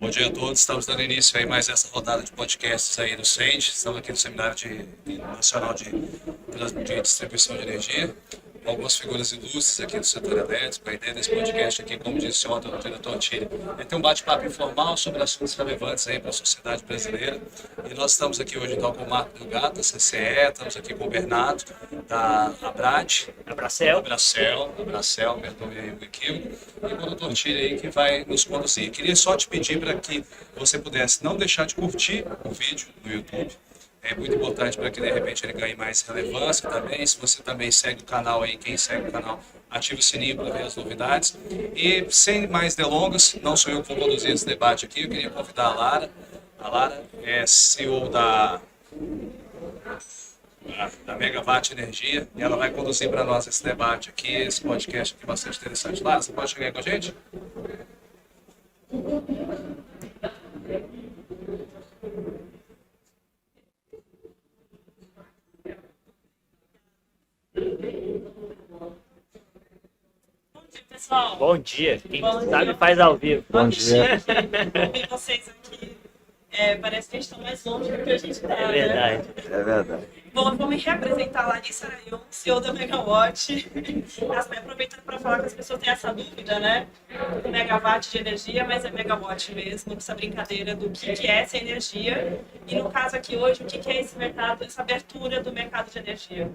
Bom dia a todos, estamos dando início aí mais essa rodada de podcasts aí do SEND. Estamos aqui no Seminário Nacional de Distribuição de Energia, com algumas figuras ilustres aqui do setor elétrico. A ideia desse podcast aqui, como disse ontem o diretor Tille, é ter um bate-papo informal sobre assuntos relevantes aí para a sociedade brasileira. E nós estamos aqui hoje então com o Marco Delgado, da CCE, estamos aqui com o Bernardo, da Abrad, Abracel, perdoe aí o equívoco, e com o doutor Tille aí que vai nos conduzir. Queria só te pedir para que você pudesse não deixar de curtir o vídeo no YouTube. É muito importante para que de repente ele ganhe mais relevância também. Se você também segue o canal aí, quem segue o canal, ative o sininho para ver as novidades. E sem mais delongas, não sou eu que vou conduzir esse debate aqui, eu queria convidar a Lara. A Lara é CEO da Megawatt Energia, e ela vai conduzir para nós esse debate aqui, esse podcast aqui bastante interessante. Lara, você pode chegar aí com a gente? Pessoal, Bom dia. Quem Bom sabe dia. faz ao vivo. bom dia. Ver vocês aqui. Parece que a gente está mais longe do que a gente está. É verdade. É verdade. Bom, eu vou me reapresentar, Larissa Arayon, CEO da Megawatt. Aproveitando para falar que as pessoas têm essa dúvida, né? Megawatt de energia, mas é Megawatt mesmo, essa brincadeira do que é essa energia. E no caso aqui hoje, o que é esse mercado, essa abertura do mercado de energia.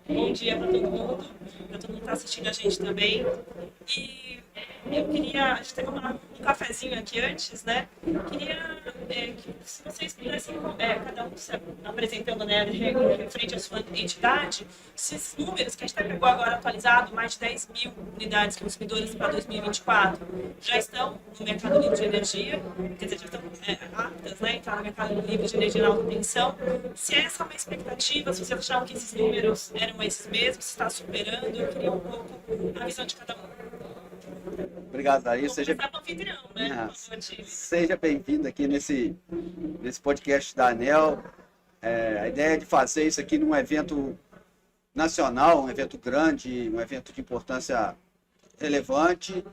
Bom dia para todo mundo que está assistindo a gente também. E eu queria, a gente teve um cafezinho aqui antes, né? Queria que se vocês pudessem, cada um se apresentando, né, frente à sua entidade, esses números que a gente pegou agora atualizado, mais de 10 mil unidades consumidoras para 2024, já estão no mercado livre de energia, quer dizer, já estão aptas, né, entrar no mercado livre de energia na alta tensão. Se essa é uma expectativa, se vocês achavam que esses números eram esses mesmos, se está superando, eu queria um pouco a visão de cada um. Obrigado, Larissa. Seja bem-vindo aqui nesse podcast da ANEEL. A ideia é de fazer isso aqui num evento nacional, um evento grande, um evento de importância relevante,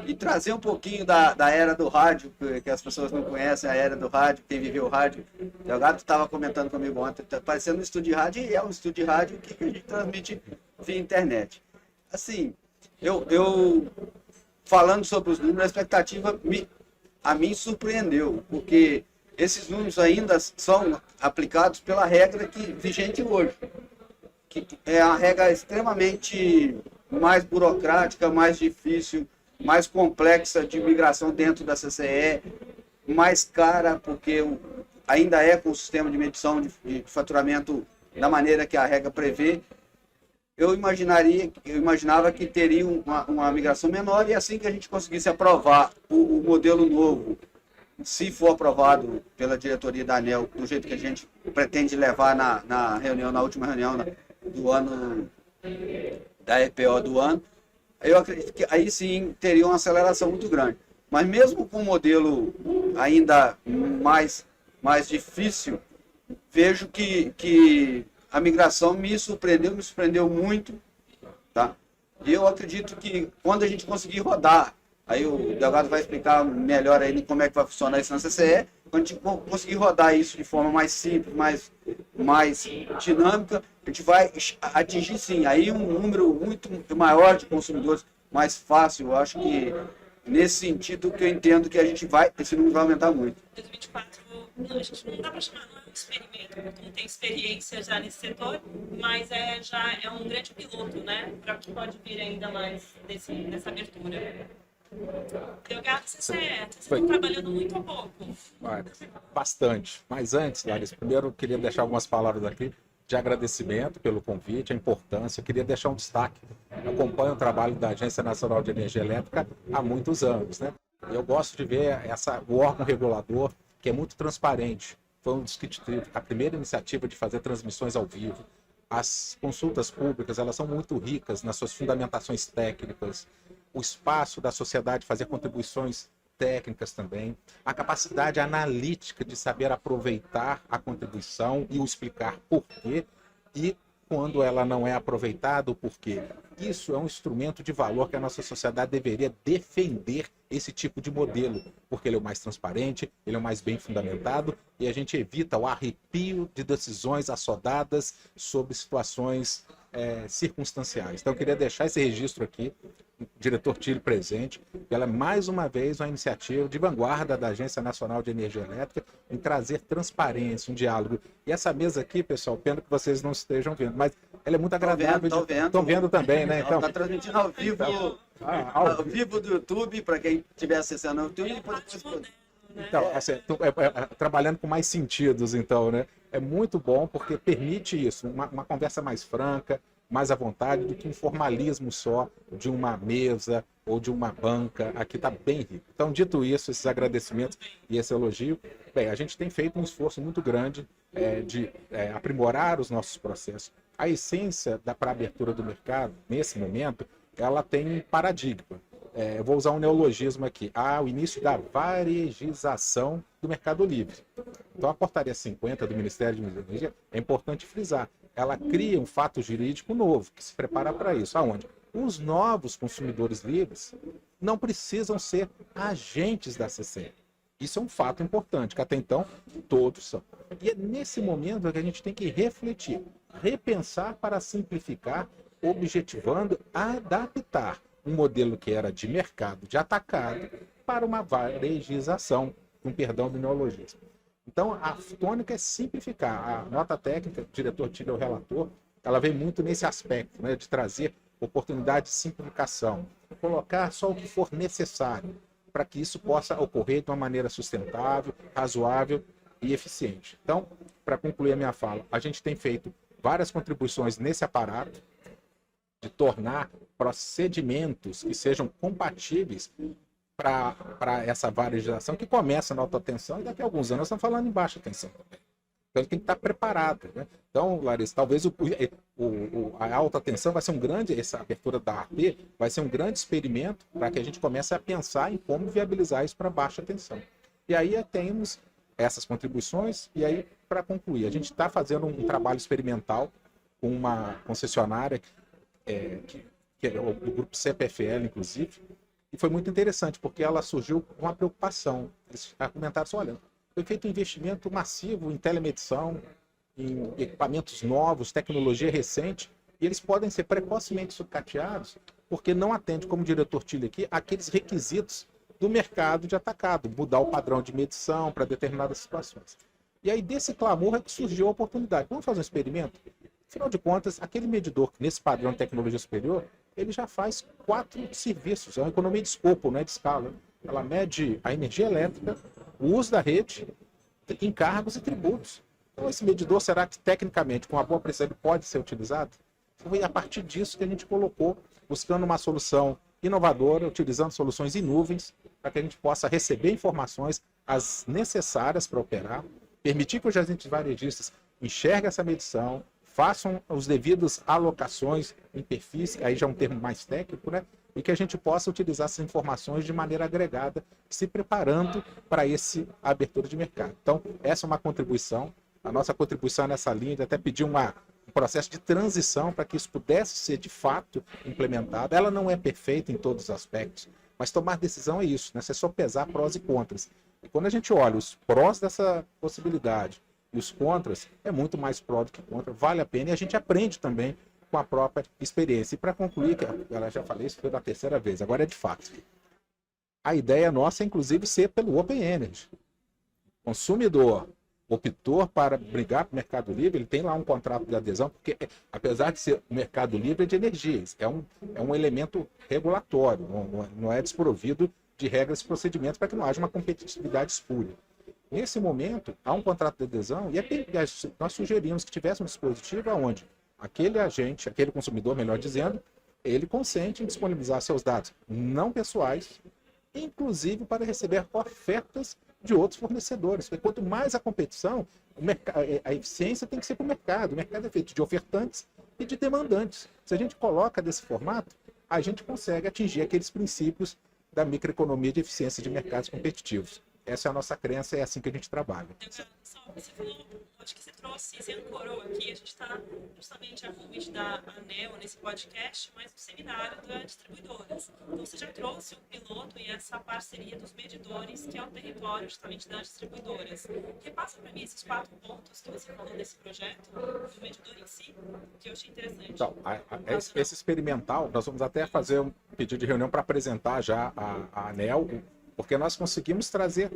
e trazer um pouquinho da era do rádio, que as pessoas não conhecem a era do rádio, quem viveu o rádio. O Delgado estava comentando comigo ontem, está parecendo um estúdio de rádio, e é um estúdio de rádio que a gente transmite via internet. Assim, eu falando sobre os números, a expectativa a mim surpreendeu, porque esses números ainda são aplicados pela regra vigente hoje, que é a regra extremamente mais burocrática, mais difícil, mais complexa de migração dentro da CCE, mais cara, porque ainda é com o sistema de medição de faturamento da maneira que a regra prevê. Eu imaginava que teria uma migração menor, e assim que a gente conseguisse aprovar o modelo novo, se for aprovado pela diretoria da ANEEL, do jeito que a gente pretende levar na última reunião do ano, da EPO do ano, eu acredito que aí sim teria uma aceleração muito grande. Mas mesmo com o modelo ainda mais difícil, vejo que a migração me surpreendeu muito, tá? E eu acredito que quando a gente conseguir rodar, aí o Delgado vai explicar melhor aí como é que vai funcionar isso na CCE, quando a gente conseguir rodar isso de forma mais simples, mais dinâmica, a gente vai atingir sim, aí um número muito maior de consumidores, mais fácil. Eu acho que nesse sentido que eu entendo que esse número vai aumentar muito. 2024, a gente não dá para chamar, não é um experimento, porque não tem experiência já nesse setor, mas já é um grande piloto, né, para o que pode vir ainda mais nessa abertura. Delgado, vocês estão trabalhando muito ou pouco? Bastante. Mas antes, Larissa, primeiro eu queria deixar algumas palavras aqui de agradecimento pelo convite, a importância. Eu queria deixar um destaque. Eu acompanho o trabalho da Agência Nacional de Energia Elétrica há muitos anos, né? Eu gosto de ver o órgão regulador, que é muito transparente. Foi um dos que teve a primeira iniciativa de fazer transmissões ao vivo. As consultas públicas, elas são muito ricas nas suas fundamentações técnicas, o espaço da sociedade fazer contribuições técnicas também, a capacidade analítica de saber aproveitar a contribuição e o explicar por quê, e quando ela não é aproveitada, o porquê. Isso é um instrumento de valor que a nossa sociedade deveria defender esse tipo de modelo, porque ele é o mais transparente, ele é o mais bem fundamentado e a gente evita o arrepio de decisões assodadas sobre situações circunstanciais. Então eu queria deixar esse registro aqui, o diretor Tílio presente, ela é mais uma vez uma iniciativa de vanguarda da Agência Nacional de Energia Elétrica em trazer transparência, um diálogo. E essa mesa aqui, pessoal, pena que vocês não estejam vendo, mas ela é muito agradável. Estão vendo também, né? Então, está transmitindo ao vivo, ao vivo do YouTube, para quem estiver acessando o YouTube. Então, assim, trabalhando com mais sentidos, então, né? É muito bom porque permite isso, uma conversa mais franca, mais à vontade do que um formalismo só de uma mesa ou de uma banca. Aqui está bem rico. Então, dito isso, esses agradecimentos e esse elogio, bem, a gente tem feito um esforço muito grande de aprimorar os nossos processos. A essência para a abertura do mercado, nesse momento, ela tem um paradigma. Eu vou usar um neologismo aqui, o início da varejização do Mercado Livre. Então, a portaria 50 do Ministério de Energia, é importante frisar, ela cria um fato jurídico novo, que se prepara para isso. Aonde? Os novos consumidores livres não precisam ser agentes da CCE. Isso é um fato importante, que até então todos são. E é nesse momento que a gente tem que refletir, repensar para simplificar, objetivando, adaptar um modelo que era de mercado de atacado para uma varejização, com perdão do neologismo. Então, a tônica é simplificar. A nota técnica, o diretor Tílio é o relator, ela vem muito nesse aspecto, né, de trazer oportunidade de simplificação, colocar só o que for necessário para que isso possa ocorrer de uma maneira sustentável, razoável e eficiente. Então, para concluir a minha fala, a gente tem feito várias contribuições nesse aparato, de tornar procedimentos que sejam compatíveis para essa varejização que começa na alta tensão e daqui a alguns anos nós estamos falando em baixa tensão também. Então tem que estar preparado, né? Então, Larissa, talvez a alta tensão vai ser essa abertura da AP vai ser um grande experimento para que a gente comece a pensar em como viabilizar isso para baixa tensão. E aí temos essas contribuições, e aí, para concluir, a gente está fazendo um trabalho experimental com uma concessionária que é do grupo CPFL, inclusive, e foi muito interessante, porque ela surgiu com uma preocupação. Eles argumentaram assim, olha, foi feito um investimento massivo em telemedição, em equipamentos novos, tecnologia recente, e eles podem ser precocemente sucateados, porque não atende, como o diretor Tílio aqui, aqueles requisitos do mercado de atacado, mudar o padrão de medição para determinadas situações. E aí, desse clamor, é que surgiu a oportunidade. Vamos fazer um experimento? Afinal de contas, aquele medidor, nesse padrão de tecnologia superior, ele já faz 4 serviços. É uma economia de escopo, não é de escala. Ela mede a energia elétrica, o uso da rede, encargos e tributos. Então, esse medidor, será que, tecnicamente, com uma boa precisão, ele pode ser utilizado? Foi a partir disso que a gente colocou, buscando uma solução inovadora, utilizando soluções em nuvens, para que a gente possa receber informações, as necessárias para operar, permitir que os agentes varejistas enxerguem essa medição, façam os devidos alocações em perfis, aí já é um termo mais técnico, né? E que a gente possa utilizar essas informações de maneira agregada, se preparando para essa abertura de mercado. Então, essa é uma contribuição. A nossa contribuição nessa linha de até pedir um processo de transição para que isso pudesse ser, de fato, implementado. Ela não é perfeita em todos os aspectos, mas tomar decisão é isso, né? Você só pesar prós e contras. E quando a gente olha os prós dessa possibilidade e os contras, é muito mais pró do que contra, vale a pena, e a gente aprende também com a própria experiência. E para concluir, que ela já falei, isso foi da terceira vez, agora é de fato. A ideia nossa é, inclusive, ser pelo Open Energy. O consumidor optou para brigar para o Mercado Livre, ele tem lá um contrato de adesão, porque, apesar de ser o Mercado Livre de energias, é um elemento regulatório, não é desprovido de regras e procedimentos para que não haja uma competitividade espúria. Nesse momento, há um contrato de adesão e nós sugerimos que tivesse um dispositivo onde aquele agente, aquele consumidor, melhor dizendo, ele consente em disponibilizar seus dados não pessoais, inclusive para receber ofertas de outros fornecedores. Porque quanto mais a competição, a eficiência tem que ser para o mercado. O mercado é feito de ofertantes e de demandantes. Se a gente coloca desse formato, a gente consegue atingir aqueles princípios da microeconomia de eficiência de mercados competitivos. essa é a nossa crença, é assim que a gente trabalha. Só, você falou, acho que você trouxe, você ancorou aqui, a gente está justamente a convite da ANEEL nesse podcast, mas no seminário das distribuidoras. Então você já trouxe o piloto e essa parceria dos medidores, que é o território justamente das distribuidoras. Repassa para mim esses 4 pontos que você falou desse projeto, do medidor em si, que eu achei interessante. Então, esse experimental, nós vamos até fazer um pedido de reunião para apresentar já a ANEEL, porque nós conseguimos trazer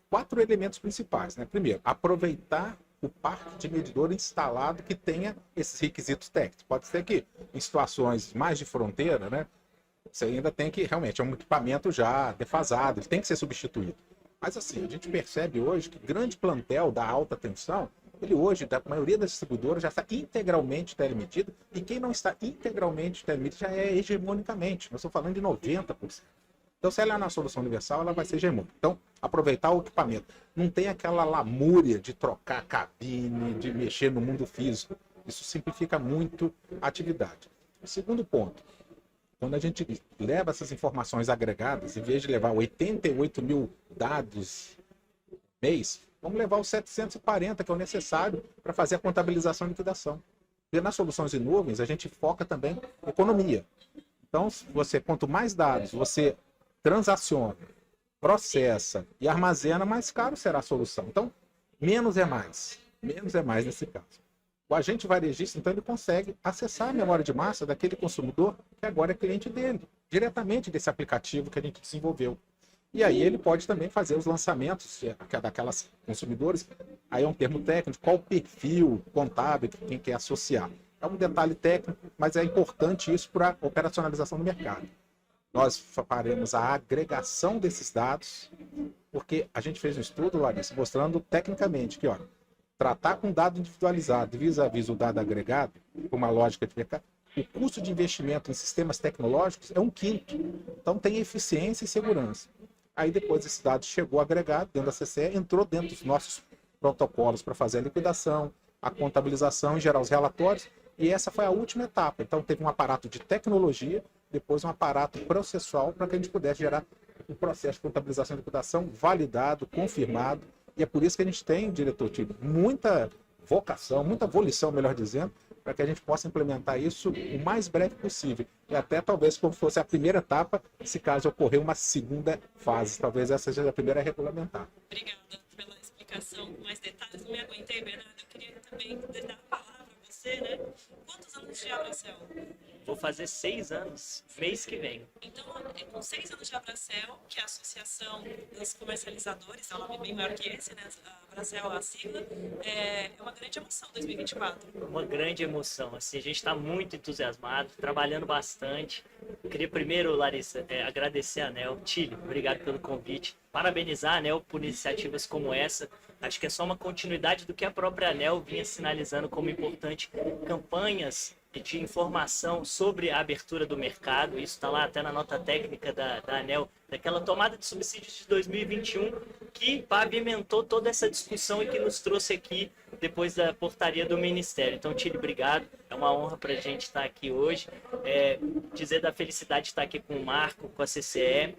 4 elementos principais, né? Primeiro, aproveitar o parque de medidor instalado que tenha esses requisitos técnicos. Pode ser que em situações mais de fronteira, né, você ainda tem que, realmente, é um equipamento já defasado, ele tem que ser substituído. Mas assim, a gente percebe hoje que grande plantel da alta tensão, ele hoje, da maioria das distribuidoras, já está integralmente telemedido, e quem não está integralmente telemedido já é hegemonicamente. Nós estamos falando de 90%. Então, se ela é uma solução universal, ela vai ser hegemônica. Então, aproveitar o equipamento. Não tem aquela lamúria de trocar cabine, de mexer no mundo físico. Isso simplifica muito a atividade. O segundo ponto, quando a gente leva essas informações agregadas, em vez de levar 88 mil dados mês, vamos levar os 740, que é o necessário para fazer a contabilização e liquidação. E nas soluções em nuvens, a gente foca também em economia. Então, quanto mais dados você transaciona, processa e armazena, mais caro será a solução. Então, menos é mais. Menos é mais nesse caso. O agente varejista, então, ele consegue acessar a memória de massa daquele consumidor que agora é cliente dele, diretamente desse aplicativo que a gente desenvolveu. E aí ele pode também fazer os lançamentos daquelas consumidores. Aí é um termo técnico, qual o perfil contábil que quem quer associar. É um detalhe técnico, mas é importante isso para a operacionalização do mercado. Nós faremos a agregação desses dados, porque a gente fez um estudo, Larissa, mostrando tecnicamente que, tratar com dado individualizado vis-à-vis o dado agregado, com uma lógica de mercado, o custo de investimento em sistemas tecnológicos é 1/5. Então tem eficiência e segurança. Aí depois esse dado chegou agregado dentro da CCE, entrou dentro dos nossos protocolos para fazer a liquidação, a contabilização e gerar os relatórios, e essa foi a última etapa. Então teve um aparato de tecnologia, depois um aparato processual para que a gente pudesse gerar um processo de contabilização e liquidação validado, confirmado. E é por isso que a gente tem, diretor Tílio, muita vocação, muita volição, melhor dizendo, para que a gente possa implementar isso o mais breve possível. E até talvez como fosse a primeira etapa, se caso ocorrer uma segunda fase. Talvez essa seja a primeira a regulamentar. Obrigada pela explicação com mais detalhes. Não me aguentei, Bernardo. Eu queria também dar a palavra a você, né? Quantos anos de Abracel? Vou fazer 6 anos, mês que vem. Então, com 6 anos de Abracel, que é a Associação dos Comercializadores, é um nome bem maior que esse, né? A Abracel, a sigla, é uma grande emoção 2024. Uma grande emoção, assim, a gente está muito entusiasmado, trabalhando bastante. Eu queria primeiro, Larissa, agradecer a ANEEL. Tílio, obrigado pelo convite. Parabenizar a ANEEL por iniciativas como essa. Acho que é só uma continuidade do que a própria ANEEL vinha sinalizando como importante. Campanhas de informação sobre a abertura do mercado, isso está lá até na nota técnica da ANEEL, daquela tomada de subsídios de 2021, que pavimentou toda essa discussão e que nos trouxe aqui depois da portaria do Ministério. Então, Tílio, obrigado, é uma honra para a gente estar aqui hoje, dizer da felicidade de estar aqui com o Marco, com a CCE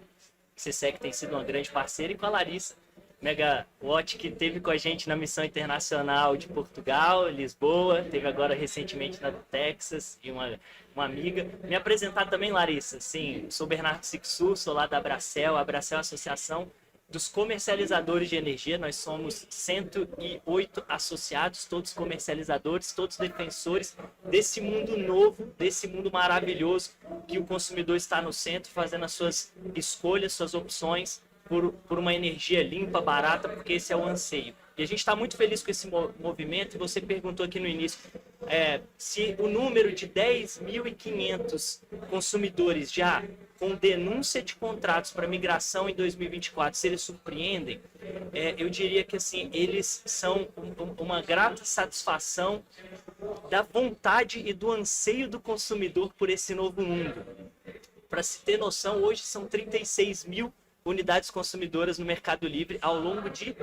que tem sido uma grande parceira, e com a Larissa Megawatt, que esteve com a gente na missão internacional de Portugal, Lisboa, teve agora recentemente na Texas, e uma amiga. Me apresentar também, Larissa, sim, sou Bernardo Sixu, sou lá da Abracel. A Abracel é a Associação dos Comercializadores de Energia. Nós somos 108 associados, todos comercializadores, todos defensores desse mundo novo, desse mundo maravilhoso, que o consumidor está no centro, fazendo as suas escolhas, suas opções, por uma energia limpa, barata, porque esse é o anseio. E a gente está muito feliz com esse movimento, e você perguntou aqui no início se o número de 10.500 consumidores já com denúncia de contratos para migração em 2024, se eles surpreendem, eu diria que assim, eles são uma grata satisfação da vontade e do anseio do consumidor por esse novo mundo. Para se ter noção, hoje são 36 mil unidades consumidoras no Mercado Livre ao longo de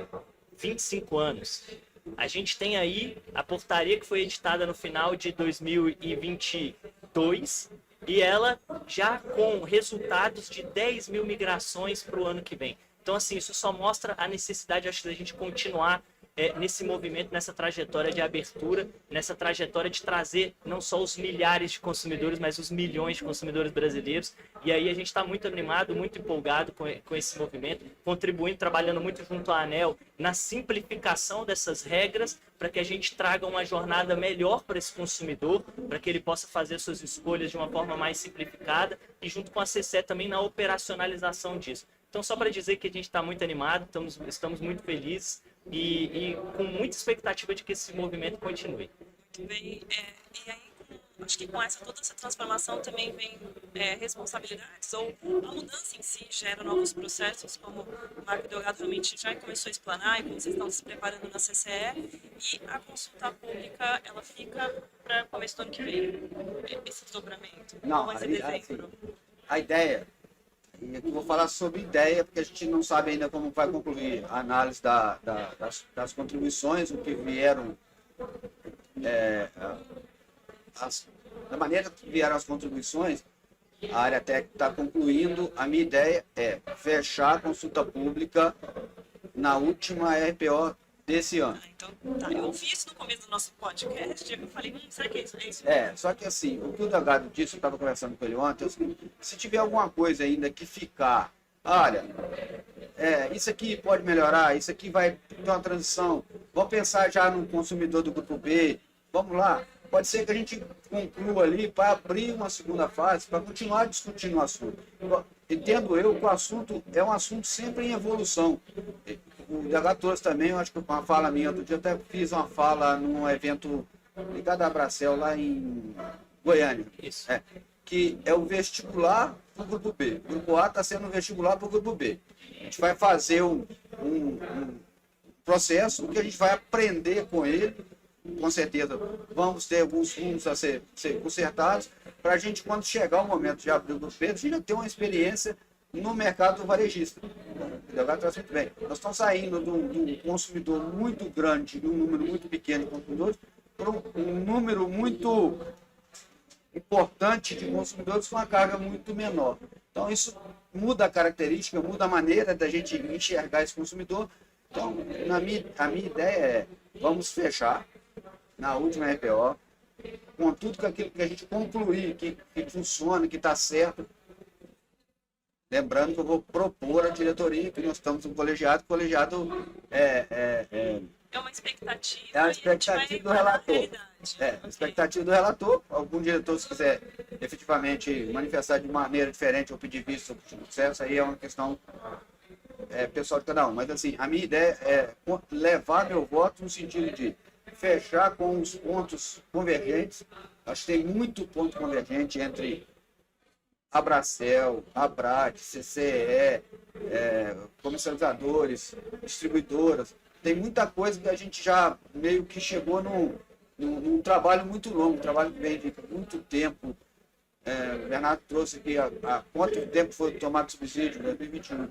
25 anos. A gente tem aí a portaria que foi editada no final de 2022 e ela já com resultados de 10 mil migrações para o ano que vem. Então, assim, isso só mostra a necessidade, acho, da gente continuar nesse movimento, nessa trajetória de abertura, nessa trajetória de trazer não só os milhares de consumidores, mas os milhões de consumidores brasileiros. E aí a gente está muito animado, muito empolgado com esse movimento, contribuindo, trabalhando muito junto à ANEEL na simplificação dessas regras para que a gente traga uma jornada melhor para esse consumidor, para que ele possa fazer suas escolhas de uma forma mais simplificada e junto com a CCE também na operacionalização disso. Então, só para dizer que a gente está muito animado, estamos muito felizes e com muita expectativa de que esse movimento continue. Muito bem. E aí, acho que com toda essa transformação também vem responsabilidades, ou a mudança em si gera novos processos, como o Marco Delgado realmente já começou a explanar e como vocês estão se preparando na CCE, e a consulta pública, ela fica para começo do ano que vem, esse desdobramento. Não, vai ser aí, dezembro. a ideia, e aqui eu vou falar sobre ideia, porque a gente não sabe ainda como vai concluir a análise das contribuições, o que vieram, da maneira que vieram as contribuições, a área técnica está concluindo. A minha ideia é fechar a consulta pública na última RPO desse ano. Então, tá, eu ouvi isso no começo do nosso podcast, eu falei, será que é isso? É isso? Só que assim, o que o Delgado disse, eu estava conversando com ele ontem, se tiver alguma coisa ainda que ficar, olha, isso aqui pode melhorar, isso aqui vai ter uma transição, vamos pensar já no consumidor do grupo B, vamos lá, pode ser que a gente conclua ali para abrir uma segunda fase, para continuar discutindo o assunto. Entendo eu que o assunto é um assunto sempre em evolução. O Delgado trouxe também, eu acho que uma fala minha, outro dia eu até fiz uma fala num evento ligado à Abracel, lá em Goiânia. Isso. Que é o vestibular para o grupo B. O grupo A está sendo um vestibular para o grupo B. A gente vai fazer um processo que a gente vai aprender com ele. Com certeza vamos ter alguns fundos a ser consertados para a gente, quando chegar o momento de abrir o grupo B, a gente já ter uma experiência no mercado varejista. O Delgado traz muito bem. Nós estamos saindo de um consumidor muito grande, de um número muito pequeno de consumidores, para um número muito importante de consumidores com uma carga muito menor. Então, isso muda a característica, muda a maneira da gente enxergar esse consumidor. Então, a minha ideia é, vamos fechar na última RPO, com tudo aquilo que a gente concluir, que funciona, que está certo. Lembrando que eu vou propor à diretoria, que nós estamos no colegiado, É uma expectativa. É a expectativa do relator. A expectativa do relator. Algum diretor, se quiser efetivamente manifestar de maneira diferente ou pedir visto sobre o processo, aí é uma questão pessoal de cada um. Mas assim, a minha ideia é levar meu voto no sentido de fechar com os pontos convergentes. Acho que tem muito ponto convergente entre Abracel, Abrat, CCE, comercializadores, distribuidoras. Tem muita coisa que a gente já meio que chegou num trabalho muito longo, um trabalho que vem de muito tempo. O Bernardo trouxe aqui há quanto tempo foi tomado subsídio, em 2021.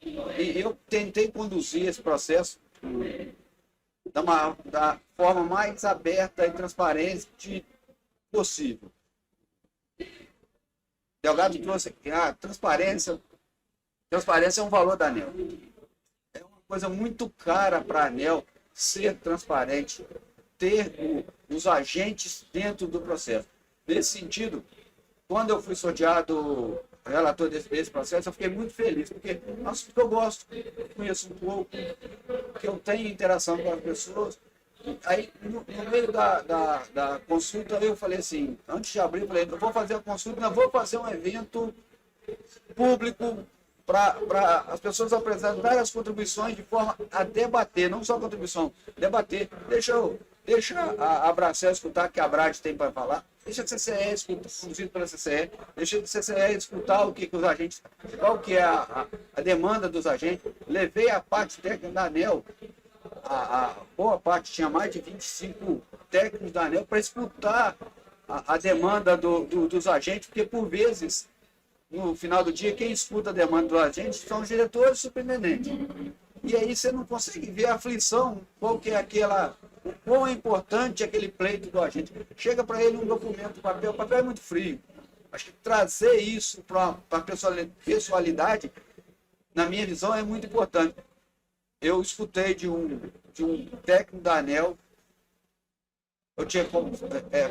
E eu tentei conduzir esse processo da forma mais aberta e transparente possível. Delgado trouxe aqui, transparência é um valor da ANEEL. É uma coisa muito cara para a ANEEL ser transparente, ter os agentes dentro do processo. Nesse sentido, quando eu fui sorteado relator desse processo, eu fiquei muito feliz, porque eu gosto, conheço um pouco, que eu tenho interação com as pessoas. Aí, no meio da consulta, eu falei assim, antes de abrir, eu falei, eu vou fazer a consulta, eu vou fazer um evento público para as pessoas apresentarem as contribuições de forma a debater, não só contribuição, debater. Deixa a Abracel escutar o que a Abrat tem para falar, deixa a CCE escutar, conduzido pela CCE, deixa a CCE escutar o que os agentes, qual que é a demanda dos agentes. Levei a parte técnica da ANEEL, a boa parte, tinha mais de 25 técnicos da ANEEL para escutar a demanda dos agentes, porque por vezes, no final do dia, quem escuta a demanda dos agentes são os diretores e superintendentes. E aí você não consegue ver a aflição, qual que é o quão é importante aquele pleito do agente. Chega para ele um documento, o papel é muito frio. Acho que trazer isso para a pessoalidade na minha visão, é muito importante. Eu escutei de um técnico da ANEEL, eu tinha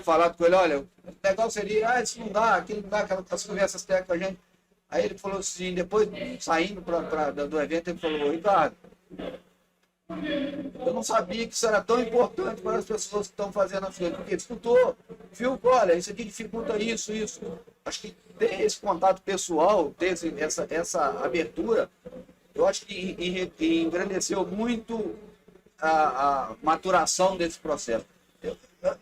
falado com ele, olha, o legal seria, isso não dá, aquilo não dá, aquelas conversas técnicas com a gente. Aí ele falou assim, depois, saindo do evento, ele falou, Ricardo, eu não sabia que isso era tão importante para as pessoas que estão fazendo as coisas, porque escutou, viu, olha, isso aqui dificulta isso. Acho que ter esse contato pessoal, ter essa abertura, eu acho que engrandeceu muito a maturação desse processo.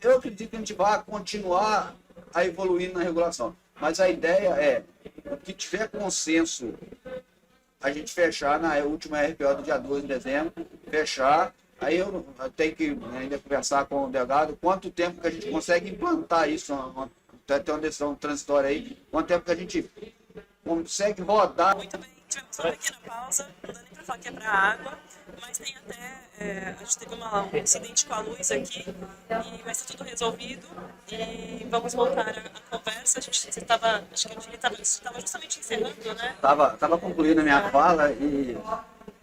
Eu acredito que a gente vai continuar a evoluir na regulação, mas a ideia é que tiver consenso, a gente fechar na última RPO do dia 2 de dezembro, fechar, aí eu tenho que ainda conversar com o delegado, quanto tempo que a gente consegue implantar isso, tem uma decisão transitória aí, quanto tempo que a gente consegue rodar. Muito bem, tivemos uma pequena pausa, não dá nem para falar que é para água, mas tem até, a gente teve um incidente com a luz aqui, e vai ser tudo resolvido, e vamos voltar à conversa. Acho que ele estava justamente encerrando, né? Tava concluindo a minha fala e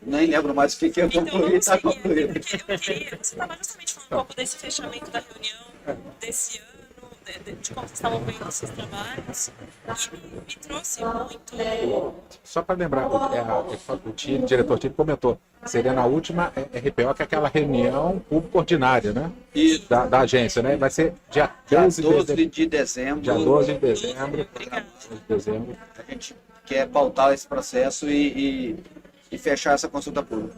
nem lembro mais o que eu concluí, está concluído. Porque eu queria, você estava justamente falando um pouco desse fechamento da reunião, desse ano, de como vocês estavam vendo esses trabalhos, e me trouxe muito. Só para lembrar, o diretor Tille comentou, seria na última RPO, que é aquela reunião pública ordinária, né? Isso. Da agência, né? Vai ser dia 12 de dezembro. Dia 12 de dezembro. Obrigada. A gente quer pautar esse processo e fechar essa consulta pública.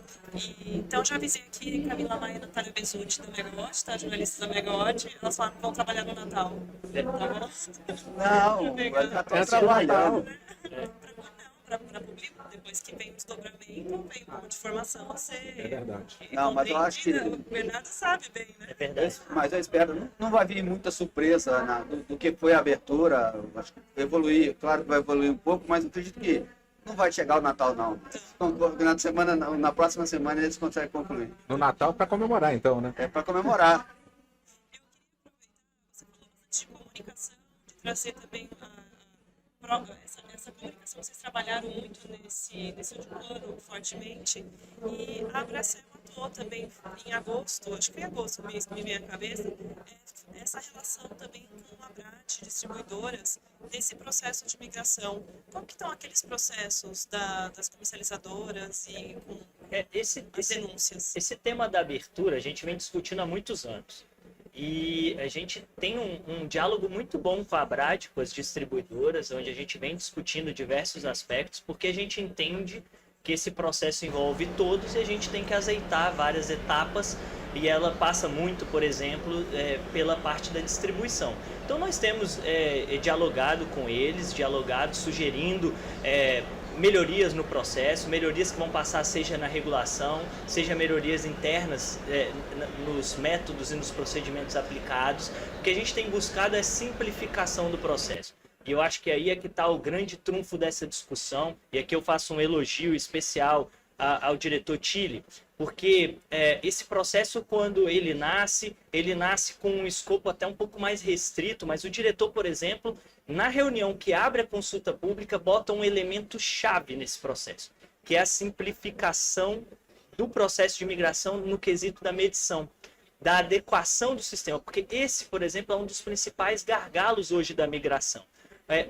Então, já avisei aqui Camila Maia e Natália Bezutti da Megawatt, tá? Jornalistas da Megawatt, elas falaram que vão trabalhar no Natal. Tá bom? Não, vai estar trabalhando. Para público, depois que vem o desdobramento, vem um pouco de formação a ser. É verdade. Não, mas eu acho que- O Bernardo sabe bem, né? É verdade. Mas eu espero, não vai vir muita surpresa do que foi a abertura. Acho que vai evoluir, claro que vai evoluir um pouco, mas eu acredito que não vai chegar o Natal, não. Na próxima semana eles conseguem concluir. No Natal para comemorar, então, né? É para comemorar. Você falou bastante de comunicação, de trazer também essa comunicação. Vocês trabalharam muito nesse último ano, fortemente, e a Abracel atuou também em agosto, acho que foi em agosto mesmo, me veio à cabeça, essa relação também com a Abrat, distribuidoras, desse processo de migração. Como que estão aqueles processos das comercializadoras e com as denúncias? Esse tema da abertura a gente vem discutindo há muitos anos. E a gente tem um diálogo muito bom com a Abrat, com as distribuidoras, onde a gente vem discutindo diversos aspectos, porque a gente entende que esse processo envolve todos e a gente tem que azeitar várias etapas, e ela passa muito, por exemplo, pela parte da distribuição. Então nós temos dialogado com eles, sugerindo melhorias no processo, melhorias que vão passar seja na regulação, seja melhorias internas nos métodos e nos procedimentos aplicados, porque a gente tem buscado a simplificação do processo. E eu acho que aí é que está o grande trunfo dessa discussão, e aqui eu faço um elogio especial ao diretor Tille, porque esse processo, quando ele nasce com um escopo até um pouco mais restrito, mas o diretor, por exemplo, na reunião que abre a consulta pública, bota um elemento chave nesse processo, que é a simplificação do processo de migração no quesito da medição, da adequação do sistema, porque esse, por exemplo, é um dos principais gargalos hoje da migração.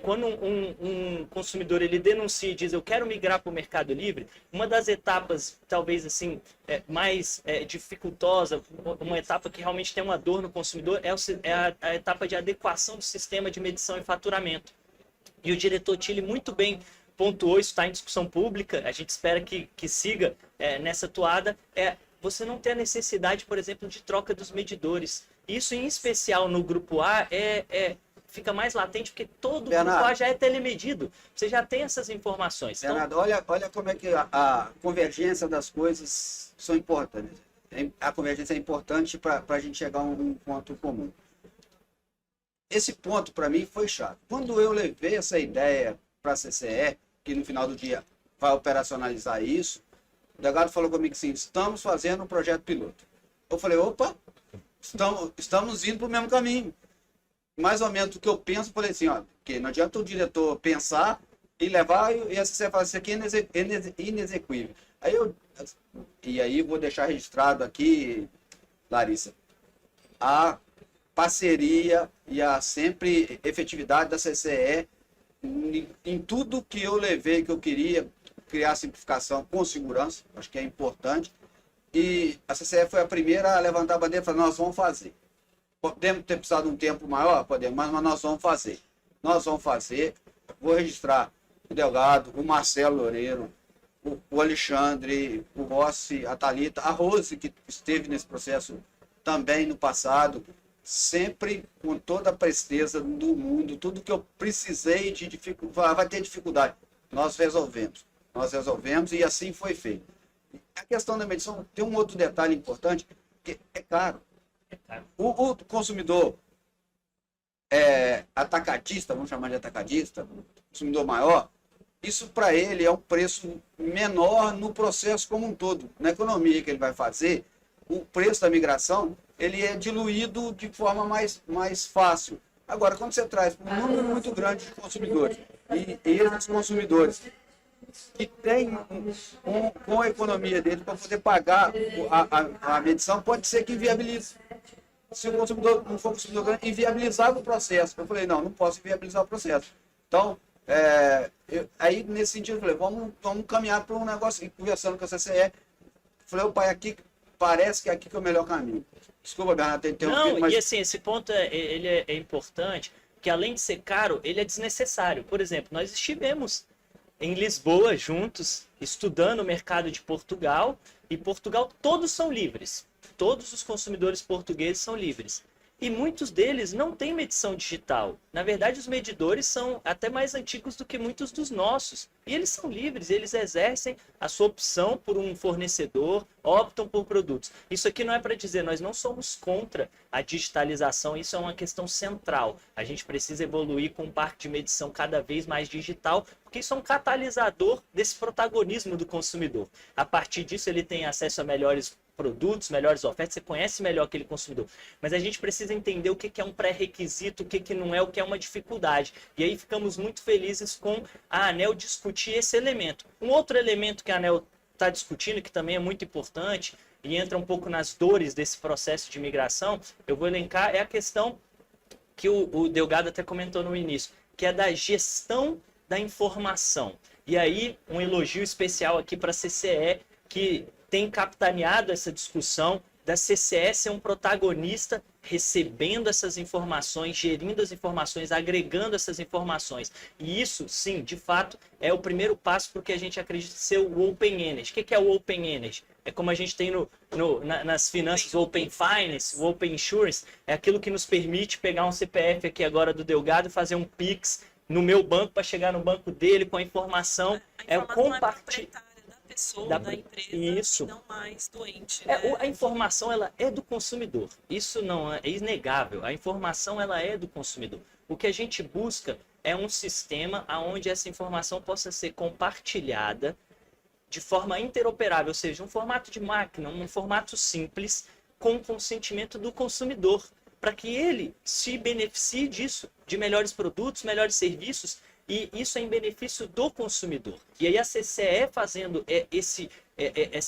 Quando um consumidor ele denuncia e diz eu quero migrar para o Mercado Livre, uma das etapas talvez assim mais dificultosa, uma etapa que realmente tem uma dor no consumidor, é a etapa de adequação do sistema de medição e faturamento. E o diretor Tille muito bem pontuou, isso está em discussão pública, a gente espera que siga nessa toada, você não ter a necessidade, por exemplo, de troca dos medidores. Isso em especial no grupo A fica mais latente, porque todo Bernardo, grupo A já é telemedido. Você já tem essas informações. Bernardo, olha como é que a convergência das coisas são importantes. A convergência é importante para a gente chegar a um ponto comum. Esse ponto, para mim, foi chato. Quando eu levei essa ideia para a CCE, que no final do dia vai operacionalizar isso, o delegado falou comigo assim, estamos fazendo um projeto piloto. Eu falei, opa, estamos indo para o mesmo caminho. Mais ou menos o que eu penso, falei assim, ó, porque não adianta o diretor pensar e levar, e a CCE fala, isso aqui é inexequível. E aí vou deixar registrado aqui, Larissa, a parceria e a sempre efetividade da CCE em tudo que eu levei, que eu queria criar simplificação com segurança, acho que é importante. E a CCE foi a primeira a levantar a bandeira e falar, nós vamos fazer. Podemos ter precisado de um tempo maior? Podemos, mas nós vamos fazer. Nós vamos fazer. Vou registrar o Delgado, o Marcelo Loureiro, o Alexandre, o Rossi, a Thalita, a Rose, que esteve nesse processo também no passado, sempre com toda a presteza do mundo, tudo que eu precisei de dificuldade, vai ter dificuldade. Nós resolvemos e assim foi feito. A questão da medição tem um outro detalhe importante, que é caro. O consumidor atacadista, vamos chamar de atacadista, consumidor maior, isso para ele é um preço menor no processo como um todo. Na economia que ele vai fazer, o preço da migração ele é diluído de forma mais fácil. Agora, quando você traz um número muito grande de consumidores, e esses consumidores que têm com a economia dele para poder pagar a medição, pode ser que inviabilize. Se o consumidor não for consumidor grande, inviabilizava o processo. Eu falei, não posso inviabilizar o processo. Então, aí nesse sentido, eu falei, vamos caminhar para um negócio, e conversando com a CCE, falei, o pai, aqui parece que aqui que é o melhor caminho. Desculpa, Bernardo, ter interrompido, Não, mas... e assim, esse ponto ele é importante, que além de ser caro, ele é desnecessário. Por exemplo, nós estivemos em Lisboa juntos, estudando o mercado de Portugal, e Portugal todos são livres. Todos os consumidores portugueses são livres. E muitos deles não têm medição digital. Na verdade, os medidores são até mais antigos do que muitos dos nossos. E eles são livres, eles exercem a sua opção por um fornecedor, optam por produtos. Isso aqui não é para dizer, nós não somos contra a digitalização, isso é uma questão central. A gente precisa evoluir com um parque de medição cada vez mais digital, porque isso é um catalisador desse protagonismo do consumidor. A partir disso, ele tem acesso a melhores produtos, melhores ofertas, você conhece melhor aquele consumidor. Mas a gente precisa entender o que é um pré-requisito, o que não é, o que é uma dificuldade. E aí ficamos muito felizes com a ANEEL discutir esse elemento. Um outro elemento que a ANEEL está discutindo, que também é muito importante, e entra um pouco nas dores desse processo de migração, eu vou elencar, é a questão que o Delgado até comentou no início, que é da gestão da informação. E aí, um elogio especial aqui para a CCE, que tem capitaneado essa discussão da CCE ser um protagonista recebendo essas informações, gerindo as informações, agregando essas informações. E isso, sim, de fato, é o primeiro passo para o que a gente acredita ser o Open Energy. O que é o Open Energy? É como a gente tem nas finanças o Open Finance, o Open Insurance, é aquilo que nos permite pegar um CPF aqui agora do Delgado e fazer um Pix no meu banco para chegar no banco dele com a informação. A compartilhar pessoa, da empresa, isso. E não mais doente. Né? A informação ela é do consumidor. Isso não é inegável. A informação ela é do consumidor. O que a gente busca é um sistema onde essa informação possa ser compartilhada de forma interoperável, ou seja, um formato de máquina, um formato simples, com consentimento do consumidor, para que ele se beneficie disso, de melhores produtos, melhores serviços. E isso é em benefício do consumidor. E aí a CCE fazendo esse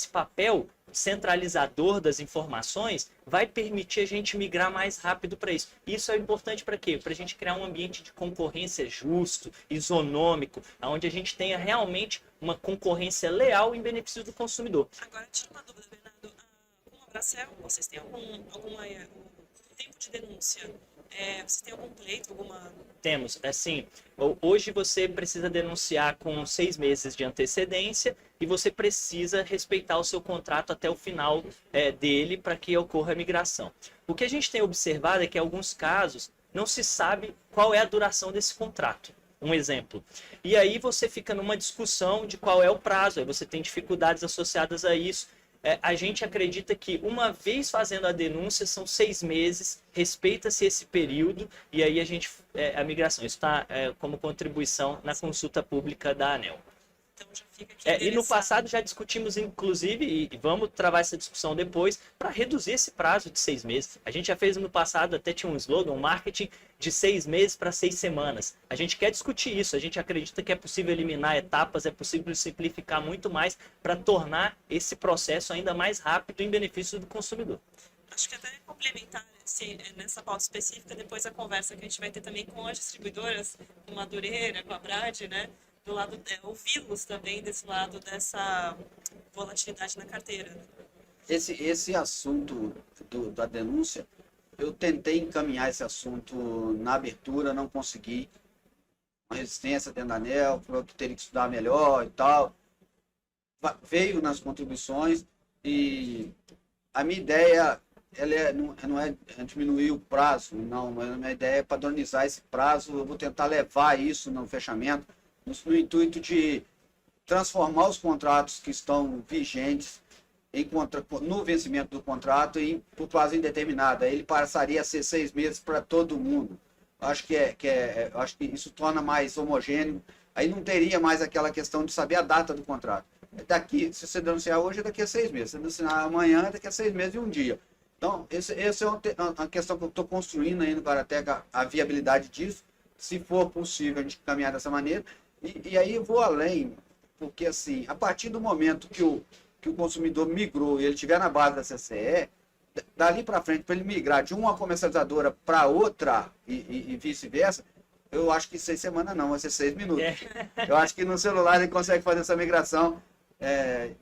papel centralizador das informações vai permitir a gente migrar mais rápido para isso. Isso é importante para quê? Para a gente criar um ambiente de concorrência justo, isonômico, onde a gente tenha realmente uma concorrência leal em benefício do consumidor. Agora, tira uma dúvida, Bernardo. Com a Bracel, vocês têm algum tempo de denúncia? Você tem algum pleito, alguma... Temos, assim, hoje você precisa denunciar com 6 meses de antecedência e você precisa respeitar o seu contrato até o final dele para que ocorra a migração. O que a gente tem observado é que em alguns casos não se sabe qual é a duração desse contrato. Um exemplo. E aí você fica numa discussão de qual é o prazo, aí você tem dificuldades associadas a isso. A gente acredita que uma vez fazendo a denúncia são 6 meses, respeita-se esse período e aí a migração. Isso está como contribuição na consulta pública da ANEEL. Então já fica aqui. E no passado já discutimos, inclusive, e vamos travar essa discussão depois, para reduzir esse prazo de 6 meses. A gente já fez no passado, até tinha um slogan, um marketing de 6 meses para 6 semanas. A gente quer discutir isso, a gente acredita que é possível eliminar etapas, é possível simplificar muito mais para tornar esse processo ainda mais rápido em benefício do consumidor. Acho que até complementar nessa pauta específica, depois a conversa que a gente vai ter também com as distribuidoras, com a Madureira, com a Brad, né? Do lado, ouvi-los também desse lado dessa volatilidade na carteira. Esse assunto da denúncia, eu tentei encaminhar esse assunto na abertura, não consegui. Uma resistência dentro da ANEEL, falou que teria que estudar melhor e tal. Veio nas contribuições e a minha ideia não é diminuir o prazo, não. A minha ideia é padronizar esse prazo. Eu vou tentar levar isso no fechamento, no intuito de transformar os contratos que estão vigentes no vencimento do contrato por prazo indeterminado. Aí ele passaria a ser 6 meses para todo mundo. Acho que acho que isso torna mais homogêneo. Aí não teria mais aquela questão de saber a data do contrato. Daqui, se você denunciar hoje, é daqui a 6 meses. Se você denunciar amanhã, é daqui a 6 meses e um dia. Então, essa é uma questão que eu estou construindo ainda para até a viabilidade disso. Se for possível a gente caminhar dessa maneira. E aí eu vou além, porque assim, a partir do momento que o consumidor migrou e ele estiver na base da CCE, dali para frente, para ele migrar de uma comercializadora para outra e vice-versa, eu acho que 6 semanas não, vai ser 6 minutos. Eu acho que no celular ele consegue fazer essa migração,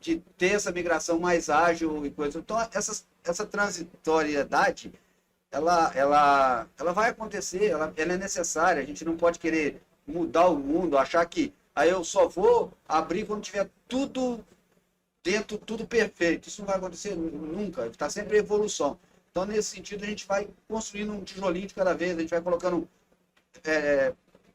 de ter essa migração mais ágil e coisa. Então, essa transitoriedade, ela vai acontecer, ela é necessária. A gente não pode querer mudar o mundo, achar que aí eu só vou abrir quando tiver tudo dentro, tudo perfeito. Isso não vai acontecer nunca, está sempre em evolução. Então, nesse sentido, a gente vai construindo um tijolinho de cada vez, a gente vai colocando,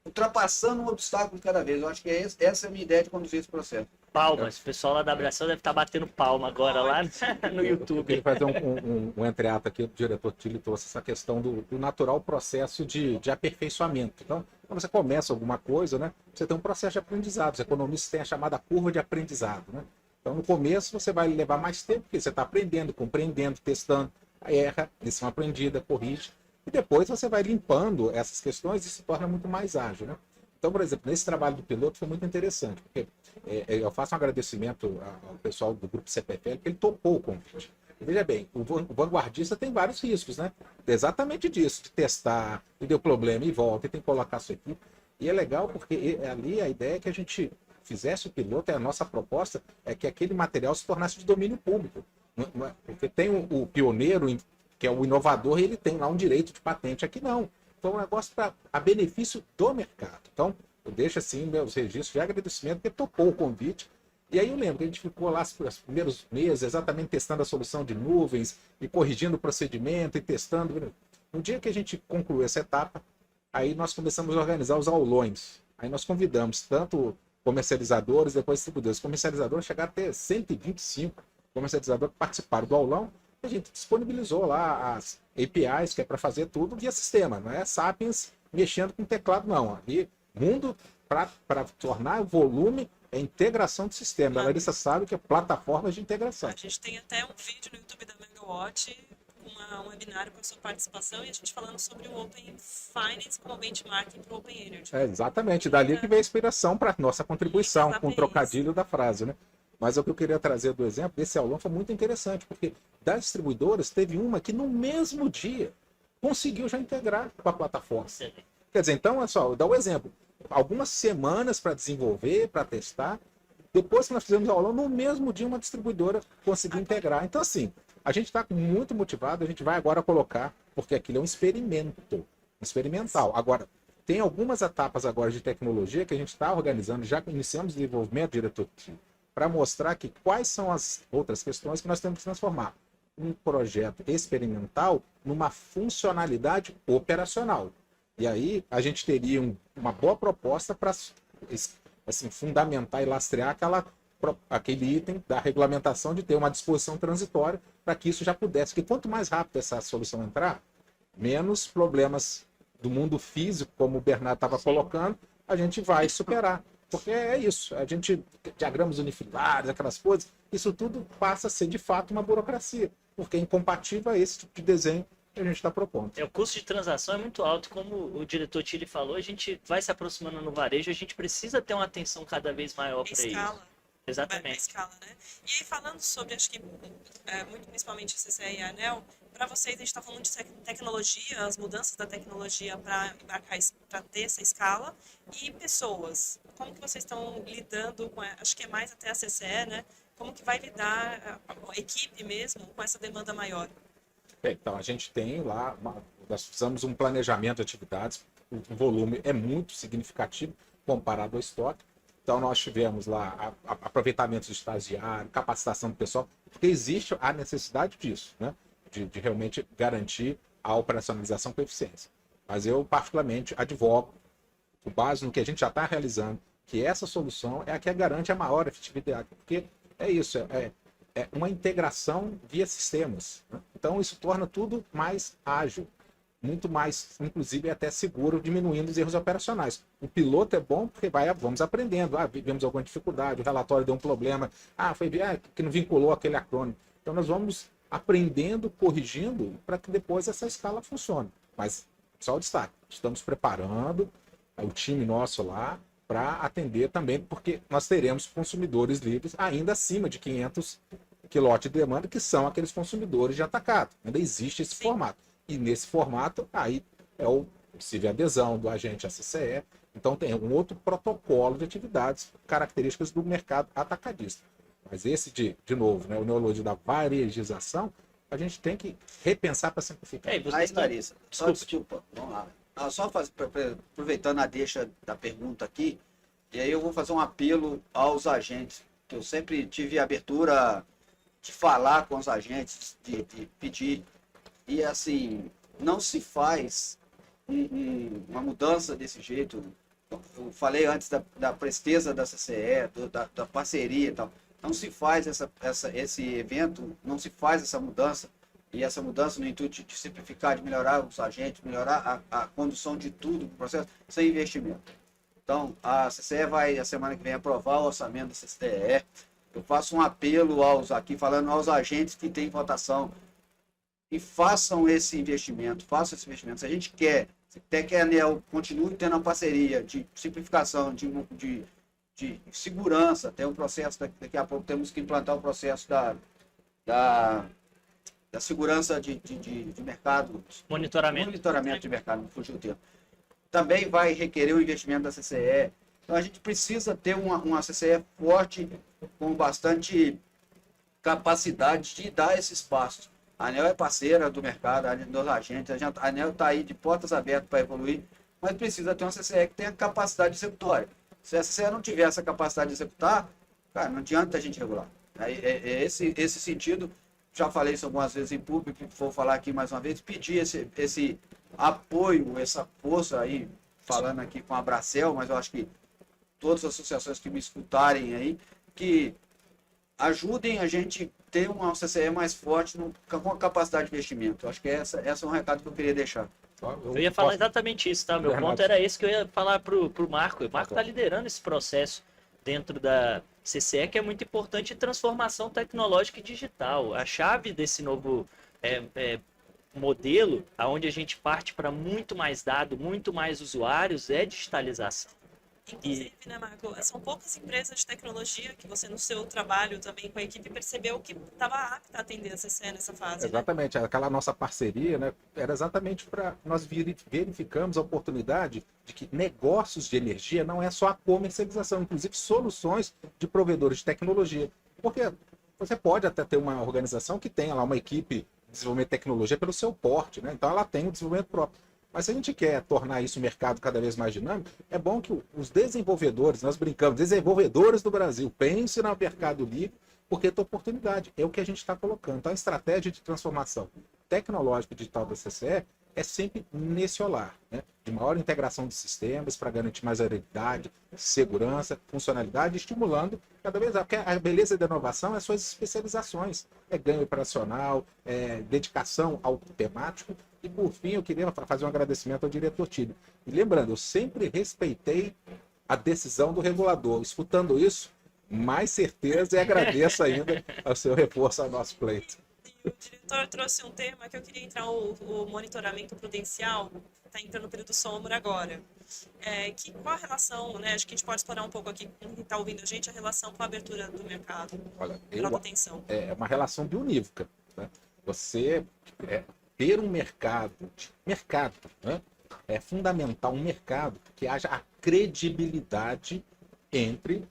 ultrapassando um obstáculo de cada vez. Eu acho que essa é a minha ideia de conduzir esse processo. Palmas, o pessoal lá da Abração deve estar batendo palma agora lá no Eu YouTube. queria fazer um entreato aqui, o diretor Tilly trouxe essa questão do natural processo de aperfeiçoamento. Então, quando você começa alguma coisa, né, você tem um processo de aprendizado. Os economistas têm a chamada curva de aprendizado, né? Então, no começo, você vai levar mais tempo, porque você está aprendendo, compreendendo, testando, erra, lição aprendida, corrige, e depois você vai limpando essas questões e se torna muito mais ágil, né? Então, por exemplo, nesse trabalho do piloto foi muito interessante, porque eu faço um agradecimento ao pessoal do grupo CPFL, que ele topou o convite. E veja bem, o vanguardista tem vários riscos, né? Exatamente disso, de testar, e deu problema, e volta, e tem que colocar a sua equipe. E é legal porque ali a ideia é que a gente fizesse o piloto, a nossa proposta é que aquele material se tornasse de domínio público. Porque tem o pioneiro, que é o inovador, e ele tem lá um direito de patente, aqui não. Então, é um negócio a benefício do mercado. Então, eu deixo assim meus registros de agradecimento, porque topou o convite. E aí eu lembro que a gente ficou lá os primeiros meses exatamente testando a solução de nuvens e corrigindo o procedimento e testando. No dia que a gente concluiu essa etapa, aí nós começamos a organizar os aulões. Aí nós convidamos tanto comercializadores, depois distribuidores. Os comercializadores chegaram a ter 125 comercializadores que participaram do aulão. A gente disponibilizou lá as APIs, que é para fazer tudo via sistema, não é Sapiens mexendo com teclado, não. Ali, mundo para tornar o volume é integração de sistema. A Larissa sabe que é plataformas de integração. A gente tem até um vídeo no YouTube da Megawatt, um webinário com a sua participação, e a gente falando sobre o Open Finance como benchmarking para o Open Energy. Exatamente, dali que veio a inspiração para nossa contribuição, com o trocadilho da frase, né? Mas o que eu queria trazer do exemplo desse aulão foi muito interessante, porque das distribuidoras teve uma que no mesmo dia conseguiu já integrar com a plataforma. Quer dizer, então, é só, eu dar o exemplo. Algumas semanas para desenvolver, para testar. Depois que nós fizemos o aulão, no mesmo dia uma distribuidora conseguiu integrar. Então, assim, a gente está muito motivado, a gente vai agora colocar, porque aquilo é um experimento, experimental. Agora, tem algumas etapas agora de tecnologia que a gente está organizando, já iniciamos o desenvolvimento, diretor, para mostrar que quais são as outras questões que nós temos que transformar um projeto experimental numa funcionalidade operacional. E aí a gente teria uma boa proposta para assim, fundamentar e lastrear aquele item da regulamentação de ter uma disposição transitória para que isso já pudesse. Porque quanto mais rápido essa solução entrar, menos problemas do mundo físico, como o Bernardo estava colocando, a gente vai superar. Porque é isso, a gente, diagramas unifilares, aquelas coisas, isso tudo passa a ser de fato uma burocracia, porque é incompatível a esse tipo de desenho que a gente está propondo. O custo de transação é muito alto, como o diretor Tilly falou, a gente vai se aproximando no varejo, a gente precisa ter uma atenção cada vez maior para isso. Escala. A Exatamente. escala, né? E aí, falando sobre, acho que muito principalmente a CCE e a ANEEL, para vocês, a gente está falando de tecnologia, as mudanças da tecnologia para ter essa escala, e pessoas. Como que vocês estão lidando com, acho que é mais até a CCE, né? Como que vai lidar a equipe mesmo com essa demanda maior? Bem, então, a gente tem lá, nós fizemos um planejamento de atividades, o volume é muito significativo comparado ao estoque. Então, nós tivemos lá aproveitamento de estagiário, capacitação do pessoal, porque existe a necessidade disso, né? De realmente garantir a operacionalização com eficiência. Mas eu, particularmente, advogo, com base no que a gente já está realizando, que essa solução é a que garante a maior efetividade, porque é isso, é uma integração via sistemas, né? Então, isso torna tudo mais ágil, muito mais, inclusive, até seguro, diminuindo os erros operacionais. O piloto é bom porque vamos aprendendo. Vivemos alguma dificuldade, o relatório deu um problema. Foi que não vinculou aquele acrônimo. Então, nós vamos aprendendo, corrigindo, para que depois essa escala funcione. Mas, só o destaque, estamos preparando o time nosso lá para atender também, porque nós teremos consumidores livres ainda acima de 500 quilowatt de demanda, que são aqueles consumidores de atacado. Ainda existe esse formato. E nesse formato, aí é o possível adesão do agente à CCE. Então tem um outro protocolo de atividades, características do mercado atacadista. Mas esse, de novo, né, o neologismo da varejização, a gente tem que repensar para simplificar. Aí, Larissa, só desculpa, vamos lá. Aproveitando a deixa da pergunta aqui, e aí eu vou fazer um apelo aos agentes, que eu sempre tive abertura de falar com os agentes, de pedir. E assim, não se faz uma mudança desse jeito. Eu falei antes da presteza da CCE, da parceria e tal. Não se faz esse evento, não se faz essa mudança. E essa mudança no intuito de simplificar, de melhorar os agentes, melhorar a condução de tudo do processo, sem investimento. Então, a CCE vai, a semana que vem, aprovar o orçamento da CCE. Eu faço um apelo falando aos agentes que têm votação, e façam esse investimento, Se a gente quer até que a ANEEL continue tendo uma parceria de simplificação, de segurança, tem um processo, daqui a pouco temos que implantar o processo da segurança de mercado. Monitoramento de mercado, não fugiu o termo. Também vai requerer o investimento da CCE. Então a gente precisa ter uma CCE forte, com bastante capacidade de dar esse espaço. A ANEEL é parceira do mercado, dos agentes, a ANEEL está aí de portas abertas para evoluir, mas precisa ter uma CCE que tenha capacidade executória. Se a CCE não tiver essa capacidade de executar, cara, não adianta a gente regular. Esse sentido, já falei isso algumas vezes em público, vou falar aqui mais uma vez, pedir esse apoio, essa força aí, falando aqui com a Bracel, mas eu acho que todas as associações que me escutarem aí, que ajudem a gente ter uma CCE mais forte com a capacidade de investimento. Eu acho que esse é um recado que eu queria deixar. Eu ia falar exatamente isso, tá? Meu ponto era esse que eu ia falar pro Marco. O Marco está liderando esse processo dentro da CCE, que é muito importante, transformação tecnológica e digital. A chave desse novo modelo, onde a gente parte para muito mais dado, muito mais usuários, é digitalização. Inclusive, né, Marco, são poucas empresas de tecnologia que você, no seu trabalho também com a equipe, percebeu que estava apta a atender a CCE nessa fase. Exatamente, né? Aquela nossa parceria, né, era exatamente para nós verificamos a oportunidade de que negócios de energia não é só a comercialização, inclusive soluções de provedores de tecnologia. Porque você pode até ter uma organização que tenha lá uma equipe de desenvolvimento de tecnologia pelo seu porte, né? Então ela tem um desenvolvimento próprio. Mas se a gente quer tornar isso um mercado cada vez mais dinâmico, é bom que os desenvolvedores, nós brincamos, desenvolvedores do Brasil, pensem no mercado livre, porque tem oportunidade, é o que a gente está colocando. Então a estratégia de transformação tecnológica e digital da CCE é sempre nesse olhar, né? De maior integração de sistemas para garantir mais agilidade, segurança, funcionalidade, estimulando cada vez mais. Porque a beleza da inovação é suas especializações, é ganho operacional, é dedicação ao temático. E por fim, eu queria fazer um agradecimento ao diretor Tilly. E lembrando, eu sempre respeitei a decisão do regulador. Escutando isso, mais certeza e agradeço ainda ao seu reforço ao nosso pleito. E o diretor trouxe um tema que eu queria entrar, o monitoramento prudencial, está entrando no período sombra agora. Qual a relação, né? Acho que a gente pode explorar um pouco aqui, quem está ouvindo a gente, a relação com a abertura do mercado. Olha, Prova atenção. é uma relação bionívoca, né? Você ter um mercado, né? É fundamental um mercado que haja a credibilidade entre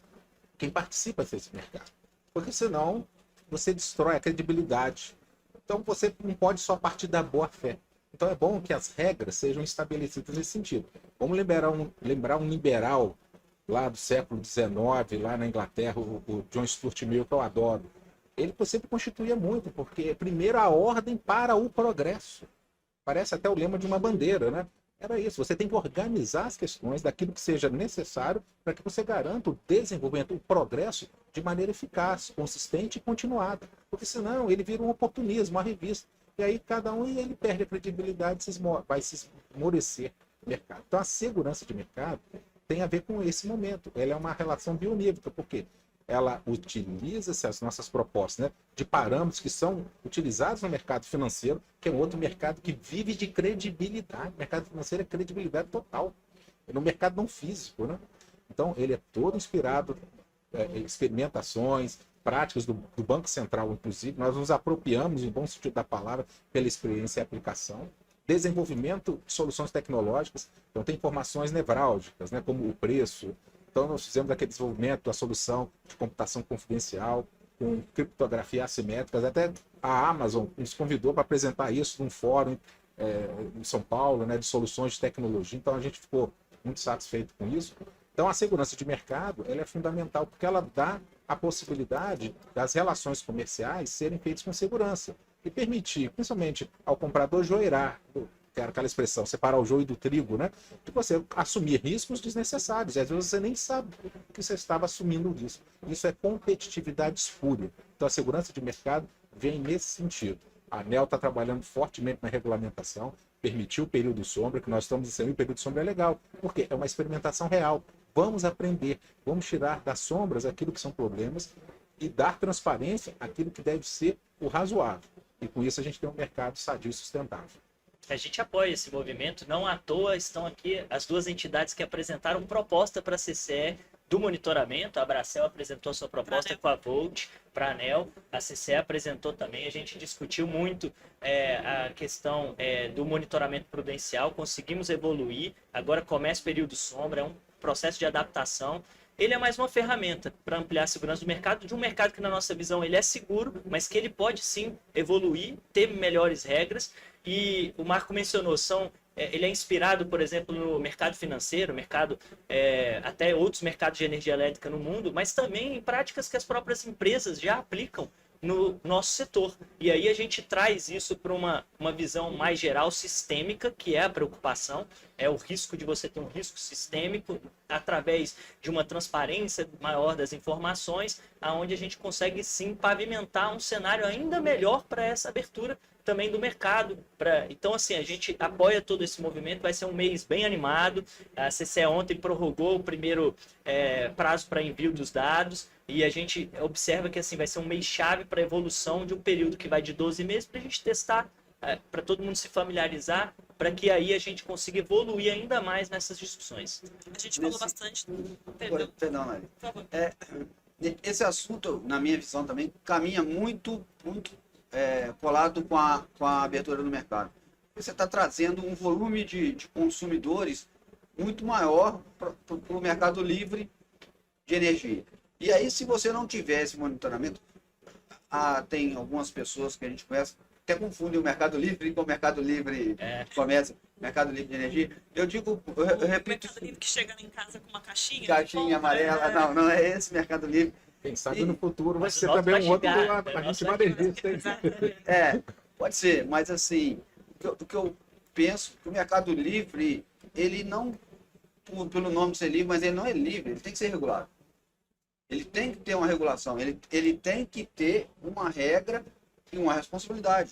quem participa desse mercado. Porque senão você destrói a credibilidade. Então você não pode só partir da boa fé. Então é bom que as regras sejam estabelecidas nesse sentido. Vamos lembrar um liberal lá do século XIX, lá na Inglaterra, o John Stuart Mill, que eu adoro. Ele sempre constituía muito, porque primeiro a ordem para o progresso. Parece até o lema de uma bandeira, né? Era isso, você tem que organizar as questões daquilo que seja necessário para que você garanta o desenvolvimento, o progresso de maneira eficaz, consistente e continuada. Porque senão ele vira um oportunismo, uma revista. E aí cada um ele perde a credibilidade, vai se esmorecer no mercado. Então a segurança de mercado tem a ver com esse momento. Ela é uma relação bionívoca, porque ela utiliza-se as nossas propostas, né, de parâmetros que são utilizados no mercado financeiro, que é um outro mercado que vive de credibilidade. O mercado financeiro é credibilidade total. No mercado não físico, né? Então, ele é todo inspirado em experimentações, práticas do Banco Central, inclusive. Nós nos apropriamos, em bom sentido da palavra, pela experiência e aplicação. Desenvolvimento de soluções tecnológicas. Então, tem informações nevrálgicas, né, como o preço. Então, nós fizemos aquele desenvolvimento da solução de computação confidencial, com criptografia assimétrica. Até a Amazon nos convidou para apresentar isso num fórum em São Paulo, né, de soluções de tecnologia. Então, a gente ficou muito satisfeito com isso. Então, a segurança de mercado ela é fundamental, porque ela dá a possibilidade das relações comerciais serem feitas com segurança e permitir, principalmente ao comprador, joeirar, que era aquela expressão, separar o joio do trigo, né? De você assumir riscos desnecessários. E às vezes você nem sabe que você estava assumindo o risco. Isso é competitividade espúria. Então a segurança de mercado vem nesse sentido. A ANEEL está trabalhando fortemente na regulamentação, permitiu o período sombra, que nós estamos dizendo que o período sombra é legal, porque é uma experimentação real. Vamos aprender, vamos tirar das sombras aquilo que são problemas e dar transparência àquilo que deve ser o razoável. E com isso a gente tem um mercado sadio e sustentável. A gente apoia esse movimento, não à toa estão aqui as duas entidades que apresentaram proposta para a CCE do monitoramento. A Abracel apresentou sua proposta com a Volt para a ANEEL, a CCE apresentou também. A gente discutiu muito a questão do monitoramento prudencial, conseguimos evoluir, agora começa o período sombra, é um processo de adaptação. Ele é mais uma ferramenta para ampliar a segurança do mercado, de um mercado que, na nossa visão, ele é seguro, mas que ele pode sim evoluir, ter melhores regras. E o Marco mencionou, ele é inspirado, por exemplo, no mercado financeiro, até outros mercados de energia elétrica no mundo, mas também em práticas que as próprias empresas já aplicam no nosso setor. E aí a gente traz isso para uma visão mais geral, sistêmica, que é a preocupação, é o risco de você ter um risco sistêmico através de uma transparência maior das informações, aonde a gente consegue sim pavimentar um cenário ainda melhor para essa abertura também do mercado. Então, assim, a gente apoia todo esse movimento, vai ser um mês bem animado. A CCE ontem prorrogou o primeiro prazo para envio dos dados, e a gente observa que assim vai ser um mês-chave para a evolução de um período que vai de 12 meses para a gente testar, para todo mundo se familiarizar, para que aí a gente consiga evoluir ainda mais nessas discussões. A gente falou bastante. Perdão, Lari. Por favor. Esse assunto, na minha visão também, caminha muito colado com a abertura do mercado. Você está trazendo um volume de consumidores muito maior para o mercado livre de energia. E aí, se você não tiver esse monitoramento, tem algumas pessoas que a gente conhece, até confundem o mercado livre com o mercado livre comércio, mercado livre de energia. Eu repito... O mercado livre que chega em casa com uma caixinha. Caixinha amarela, não é esse mercado livre. Quem sabe no futuro vai Mas ser o nosso também um outro vai lado, chegar, a gente o vai nosso vai registrar. Pode ser, mas assim, o que eu penso que o mercado livre, ele não, pelo nome ser livre, mas ele não é livre, ele tem que ser regulado. Ele tem que ter uma regulação, ele tem que ter uma regra e uma responsabilidade.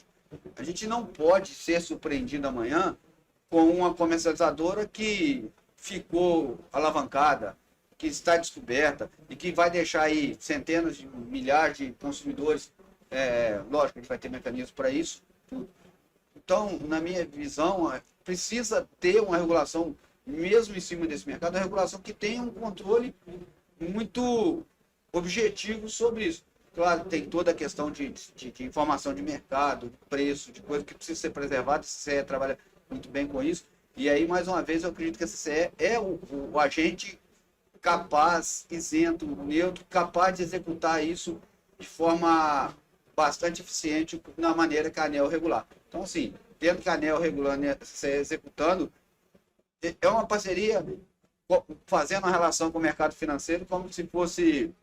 A gente não pode ser surpreendido amanhã com uma comercializadora que ficou alavancada, que está descoberta e que vai deixar aí centenas de milhares de consumidores, lógico que a gente vai ter mecanismos para isso. Então, na minha visão, precisa ter uma regulação, mesmo em cima desse mercado, uma regulação que tenha um controle muito objetivo sobre isso. Claro, tem toda a questão de informação de mercado, de preço, de coisa que precisa ser preservada, a CCE trabalha muito bem com isso. E aí, mais uma vez, eu acredito que a CCE é o agente capaz, isento, neutro, capaz de executar isso de forma bastante eficiente na maneira que a ANEEL regular. Então, assim, tendo que a ANEEL regulando e a CCE executando, é uma parceria fazendo uma relação com o mercado financeiro como se fosse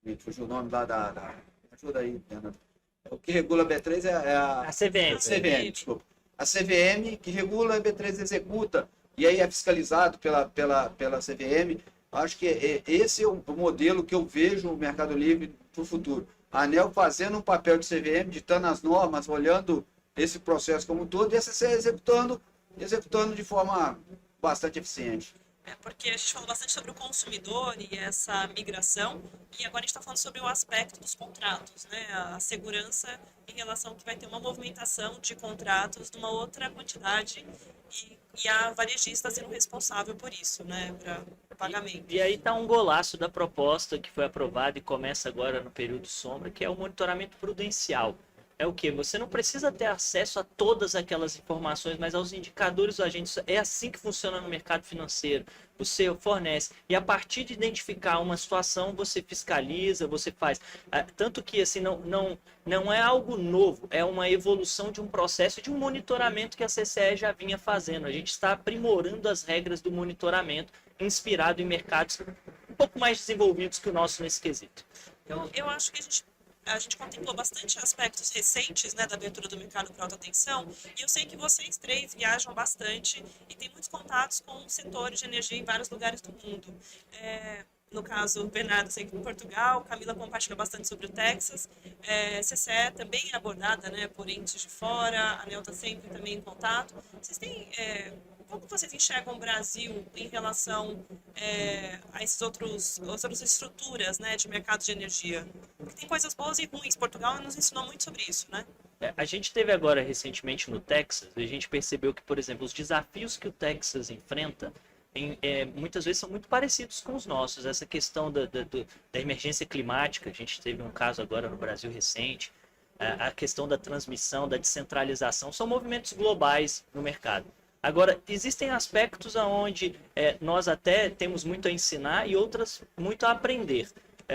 me fugiu o nome lá ajuda aí, Fernando. O que regula a B3 é A CVM. a CVM, desculpa. A CVM que regula a B3 executa e aí é fiscalizado pela CVM. Acho que esse é o modelo que eu vejo o Mercado Livre para o futuro. A ANEEL fazendo um papel de CVM, ditando as normas, olhando esse processo como um todo e a CCE executando de forma bastante eficiente. Porque a gente falou bastante sobre o consumidor e essa migração, e agora a gente está falando sobre o aspecto dos contratos, né? A segurança em relação que vai ter uma movimentação de contratos de uma outra quantidade e a varejista sendo responsável por isso, né? Para o pagamento. E aí está um golaço da proposta que foi aprovada e começa agora no período sombra, que é o monitoramento prudencial. É o que? Você não precisa ter acesso a todas aquelas informações, mas aos indicadores do agente. É assim que funciona no mercado financeiro. Você fornece. E a partir de identificar uma situação, você fiscaliza, você faz. Tanto que assim, não é algo novo, é uma evolução de um processo de um monitoramento que a CCE já vinha fazendo. A gente está aprimorando as regras do monitoramento, inspirado em mercados um pouco mais desenvolvidos que o nosso nesse quesito. Eu acho que a gente contemplou bastante aspectos recentes, né, da abertura do mercado para alta tensão, e eu sei que vocês três viajam bastante e têm muitos contatos com setores de energia em vários lugares do mundo. No caso, o Bernardo, sei que em Portugal, Camila compartilhou bastante sobre o Texas, CCE também é abordada, né, por entes de fora, a ANEEL está sempre também em contato. Vocês têm... Como vocês enxergam o Brasil em relação a outras estruturas, né, de mercado de energia? Porque tem coisas boas e ruins. Portugal nos ensinou muito sobre isso, né? A gente teve agora recentemente no Texas, e a gente percebeu que, por exemplo, os desafios que o Texas enfrenta muitas vezes são muito parecidos com os nossos. Essa questão da emergência climática, a gente teve um caso agora no Brasil recente, a questão da transmissão, da descentralização, são movimentos globais no mercado. Agora, existem aspectos onde nós até temos muito a ensinar e outras muito a aprender.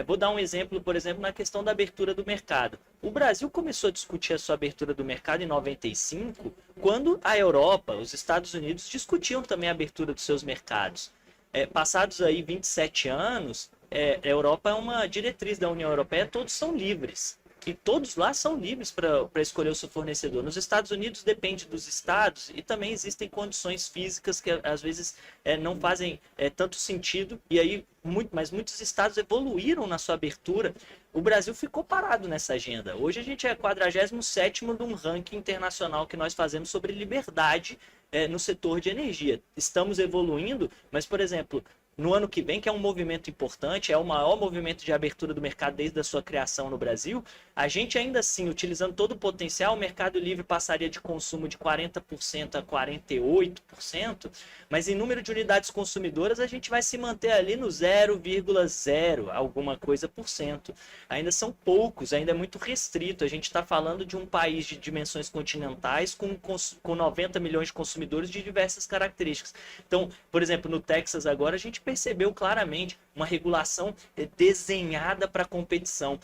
Vou dar um exemplo, por exemplo, na questão da abertura do mercado. O Brasil começou a discutir a sua abertura do mercado em 95, quando a Europa, os Estados Unidos, discutiam também a abertura dos seus mercados. Passados aí 27 anos, a Europa é uma diretriz da União Europeia, todos são livres. E todos lá são livres para escolher o seu fornecedor. Nos Estados Unidos depende dos estados e também existem condições físicas que às vezes não fazem tanto sentido. E aí, mas muitos estados evoluíram na sua abertura. O Brasil ficou parado nessa agenda. Hoje a gente é 47º de um ranking internacional que nós fazemos sobre liberdade no setor de energia. Estamos evoluindo, mas, por exemplo, no ano que vem, que é um movimento importante, é o maior movimento de abertura do mercado desde a sua criação no Brasil, a gente ainda assim, utilizando todo o potencial, o Mercado Livre passaria de consumo de 40% a 48%, mas em número de unidades consumidoras a gente vai se manter ali no 0,0 alguma coisa por cento. Ainda são poucos, ainda é muito restrito. A gente está falando de um país de dimensões continentais com 90 milhões de consumidores de diversas características. Então, por exemplo, no Texas agora a gente percebeu claramente uma regulação desenhada para competição,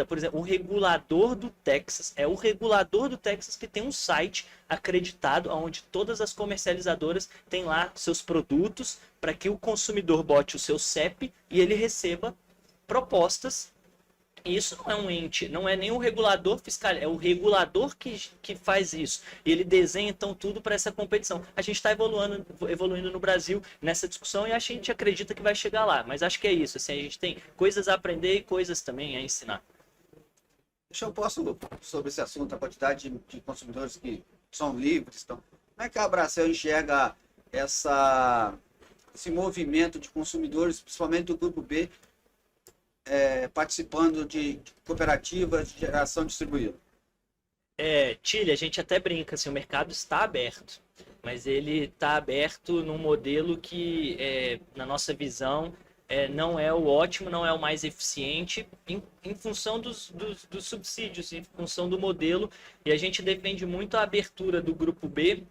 por exemplo, o regulador do Texas, é o regulador do Texas que tem um site acreditado, onde todas as comercializadoras têm lá seus produtos, para que o consumidor bote o seu CEP e ele receba propostas. E isso não é um ente, não é nem um regulador fiscal, é o regulador que faz isso. E ele desenha então tudo para essa competição. A gente está evoluindo no Brasil nessa discussão e a gente acredita que vai chegar lá. Mas acho que é isso, assim, a gente tem coisas a aprender e coisas também a ensinar. Deixa eu posso sobre esse assunto, a quantidade de consumidores que são livres. Então, como é que a Abracel enxerga esse movimento de consumidores, principalmente do grupo B, participando de cooperativas de geração distribuída? Tília, a gente até brinca, assim, o mercado está aberto, mas ele está aberto num modelo que, na nossa visão, não é o ótimo, não é o mais eficiente, em função dos subsídios, em função do modelo, e a gente defende muito a abertura do grupo B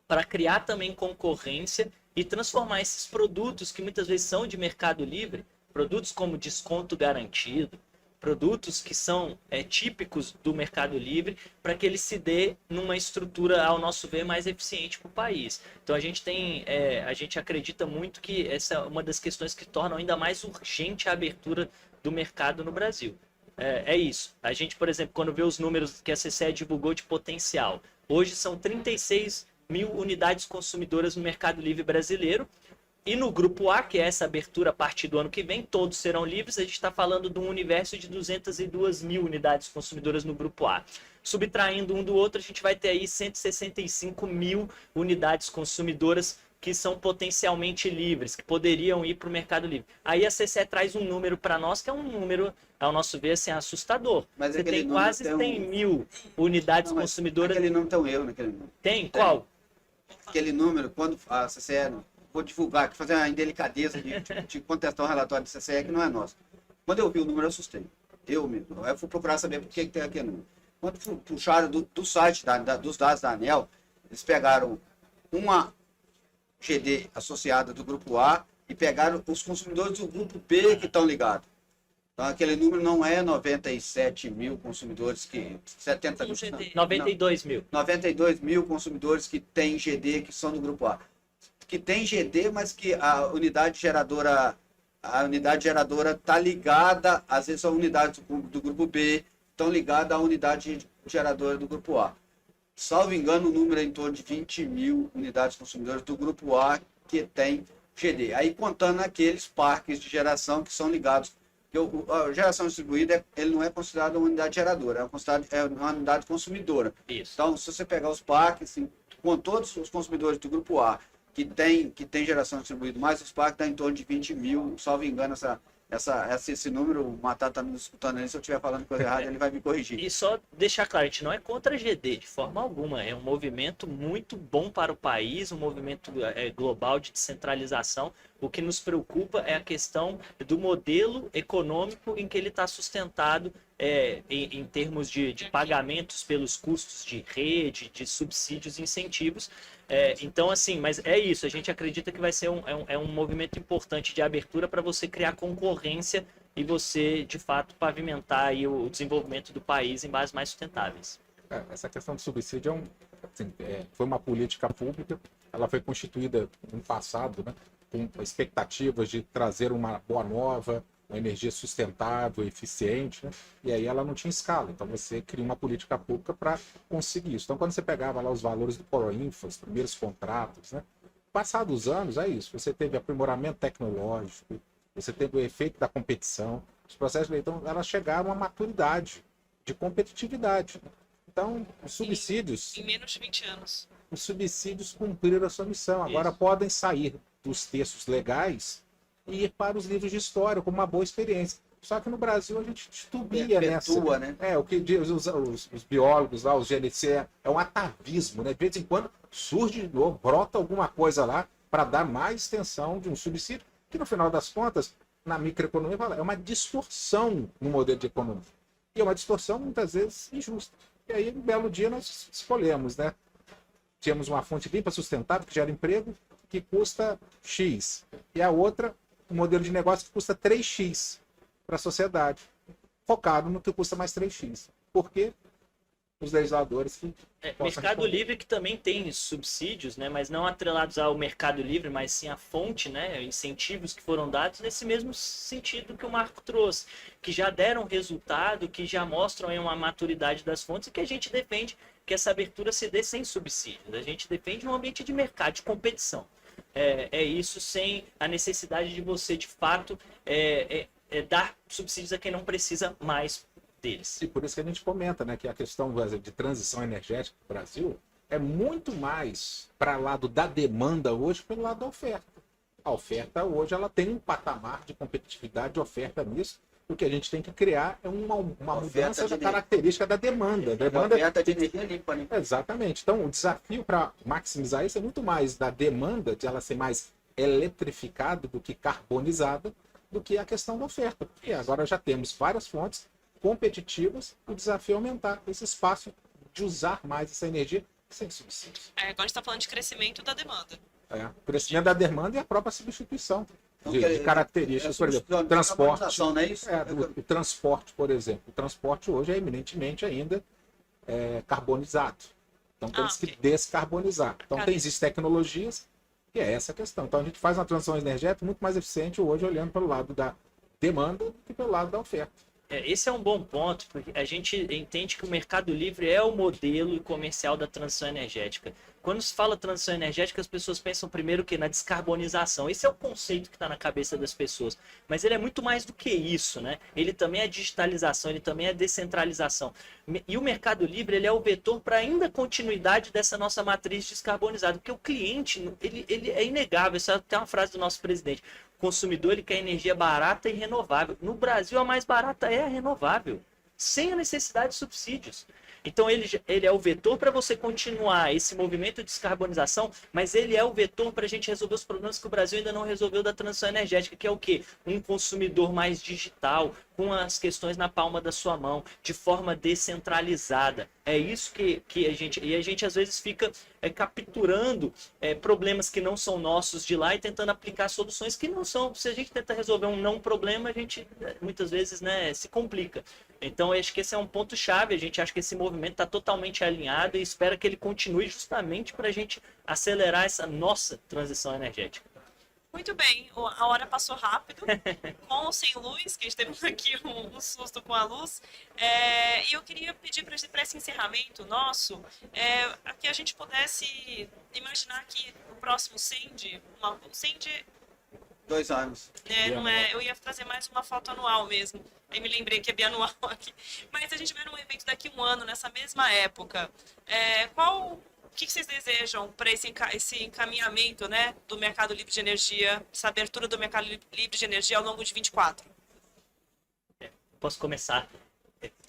para criar também concorrência e transformar esses produtos que muitas vezes são de mercado livre, produtos como desconto garantido, produtos que são típicos do mercado livre, para que ele se dê numa estrutura, ao nosso ver, mais eficiente para o país. Então a gente acredita muito que essa é uma das questões que tornam ainda mais urgente a abertura do mercado no Brasil. É isso. A gente, por exemplo, quando vê os números que a CCE divulgou de potencial, hoje são 36 mil unidades consumidoras no mercado livre brasileiro. E no grupo A, que é essa abertura a partir do ano que vem, todos serão livres, a gente está falando de um universo de 202 mil unidades consumidoras no grupo A. Subtraindo um do outro, a gente vai ter aí 165 mil unidades consumidoras que são potencialmente livres, que poderiam ir para o mercado livre. Aí a CCE traz um número para nós, que é um número, ao nosso ver, assim, assustador. Mas você tem número quase 100 mil unidades consumidoras. Aquele número tem um erro naquele número. Tem? Qual? Aquele número, quando a CCE... Vou divulgar, fazer uma indelicadeza de contestar um relatório de CCE que não é nosso. Quando eu vi o número, eu assustei. Eu mesmo. Aí eu fui procurar saber por que tem aquele número. Quando puxaram do site, dos dados da ANEEL, eles pegaram uma GD associada do grupo A e pegaram os consumidores do grupo B que estão ligados. Então, aquele número não é 97 mil consumidores, 70 mil, 92 mil. 92 mil consumidores que têm GD, que são do grupo A. Que tem GD, mas que a unidade geradora está ligada, às vezes a unidade do grupo B estão ligadas à unidade geradora do grupo A. Salvo engano, o número é em torno de 20 mil unidades consumidoras do grupo A que tem GD. Aí contando aqueles parques de geração que são ligados, porque a geração distribuída ele não é considerado uma unidade geradora, é uma unidade consumidora. Isso. Então, se você pegar os parques, assim, com todos os consumidores do grupo A, que tem geração distribuída, mais os parques dá em torno de 20 mil, salvo engano, esse número, o Matar está me escutando aí, se eu estiver falando coisa errada, ele vai me corrigir. E só deixar claro, a gente não é contra a GD, de forma alguma, é um movimento muito bom para o país, um movimento global de descentralização. O que nos preocupa é a questão do modelo econômico em que ele está sustentado em termos de pagamentos pelos custos de rede, de subsídios e incentivos. Então, assim, mas é isso, a gente acredita que vai ser um movimento importante de abertura para você criar concorrência e você, de fato, pavimentar aí o desenvolvimento do país em bases mais sustentáveis. Essa questão do subsídio foi uma política pública, ela foi constituída no passado, né, com expectativas de trazer uma boa nova, uma energia sustentável, eficiente, né? E aí ela não tinha escala. Então você cria uma política pública para conseguir isso. Então quando você pegava lá os valores do Proinfa, os primeiros contratos, né? Passados os anos, é isso. Você teve aprimoramento tecnológico, você teve o efeito da competição. Os processos de leilão, elas chegaram à maturidade de competitividade. Então, os subsídios... Em menos de 20 anos. Os subsídios cumpriram a sua missão. Agora podem sair dos textos legais e ir para os livros de história como uma boa experiência. Só que no Brasil a gente titubia nessa. Né? O que diz os biólogos lá, os GNC, é um atavismo, né? De vez em quando surge, brota alguma coisa lá para dar mais extensão de um subsídio, que no final das contas, na microeconomia, é uma distorção no modelo de economia. E é uma distorção muitas vezes injusta. E aí, um belo dia, nós escolhemos, né? Tínhamos uma fonte limpa, sustentável, que gera emprego, que custa X. E a outra, um modelo de negócio que custa 3X para a sociedade, focado no que custa mais 3X. Por quê? Os legisladores que mercado livre que também tem subsídios, né, mas não atrelados ao mercado livre, mas sim à fonte, né, incentivos que foram dados nesse mesmo sentido que o Marco trouxe, que já deram resultado, que já mostram aí uma maturidade das fontes e que a gente defende que essa abertura se dê sem subsídios. A gente defende um ambiente de mercado, de competição. É isso, sem a necessidade de você, de fato, dar subsídios a quem não precisa mais deles. E por isso que a gente comenta, né, que a questão de transição energética do Brasil, é muito mais para lado da demanda hoje pelo lado da oferta. A oferta hoje ela tem um patamar de competitividade de oferta nisso. O que a gente tem que criar é uma mudança da característica da demanda. Demanda Oferta de energia limpa, né? Exatamente. Então, o desafio para maximizar isso é muito mais da demanda, de ela ser mais eletrificada do que carbonizada, do que a questão da oferta. Porque agora já temos várias fontes competitivas, o desafio é aumentar esse espaço de usar mais essa energia sem subsídios. Agora a gente está falando de crescimento da demanda. O crescimento da demanda e a própria substituição Então, de características, por exemplo, transporte. Não é isso? O transporte, por exemplo. O transporte hoje é eminentemente ainda carbonizado. Então temos que descarbonizar. Então existem tecnologias que é essa a questão. Então a gente faz uma transição energética muito mais eficiente hoje olhando pelo lado da demanda do que pelo lado da oferta. Esse é um bom ponto, porque a gente entende que o Mercado Livre é o modelo comercial da transição energética. Quando se fala transição energética, as pessoas pensam primeiro que na descarbonização. Esse é o conceito que está na cabeça das pessoas. Mas ele é muito mais do que isso, né? Ele também é digitalização, ele também é descentralização. E o Mercado Livre ele é o vetor para ainda continuidade dessa nossa matriz descarbonizada. Porque o cliente, ele é inegável. Essa é até uma frase do nosso presidente. O consumidor ele quer energia barata e renovável. No Brasil, a mais barata é a renovável, sem a necessidade de subsídios. Então ele é o vetor para você continuar esse movimento de descarbonização, mas ele é o vetor para a gente resolver os problemas que o Brasil ainda não resolveu da transição energética, que é o quê? Um consumidor mais digital, com as questões na palma da sua mão, de forma descentralizada. É isso que a gente às vezes fica capturando problemas que não são nossos de lá e tentando aplicar soluções que não são. Se a gente tenta resolver um não problema, a gente muitas vezes se complica. Então, eu acho que esse é um ponto-chave. A gente acha que esse movimento está totalmente alinhado e espera que ele continue justamente para a gente acelerar essa nossa transição energética. Muito bem, a hora passou rápido, com ou sem luz, que a gente teve aqui um susto com a luz. E eu queria pedir para esse encerramento nosso, que a gente pudesse imaginar que o próximo CEND, o CEND 2 anos. Eu ia trazer mais uma foto anual mesmo. Aí me lembrei que é bianual aqui. Mas a gente vai num evento daqui a um ano, nessa mesma época. O que vocês desejam para esse encaminhamento, né, do mercado livre de energia, essa abertura do mercado livre de energia ao longo de 24? Posso começar?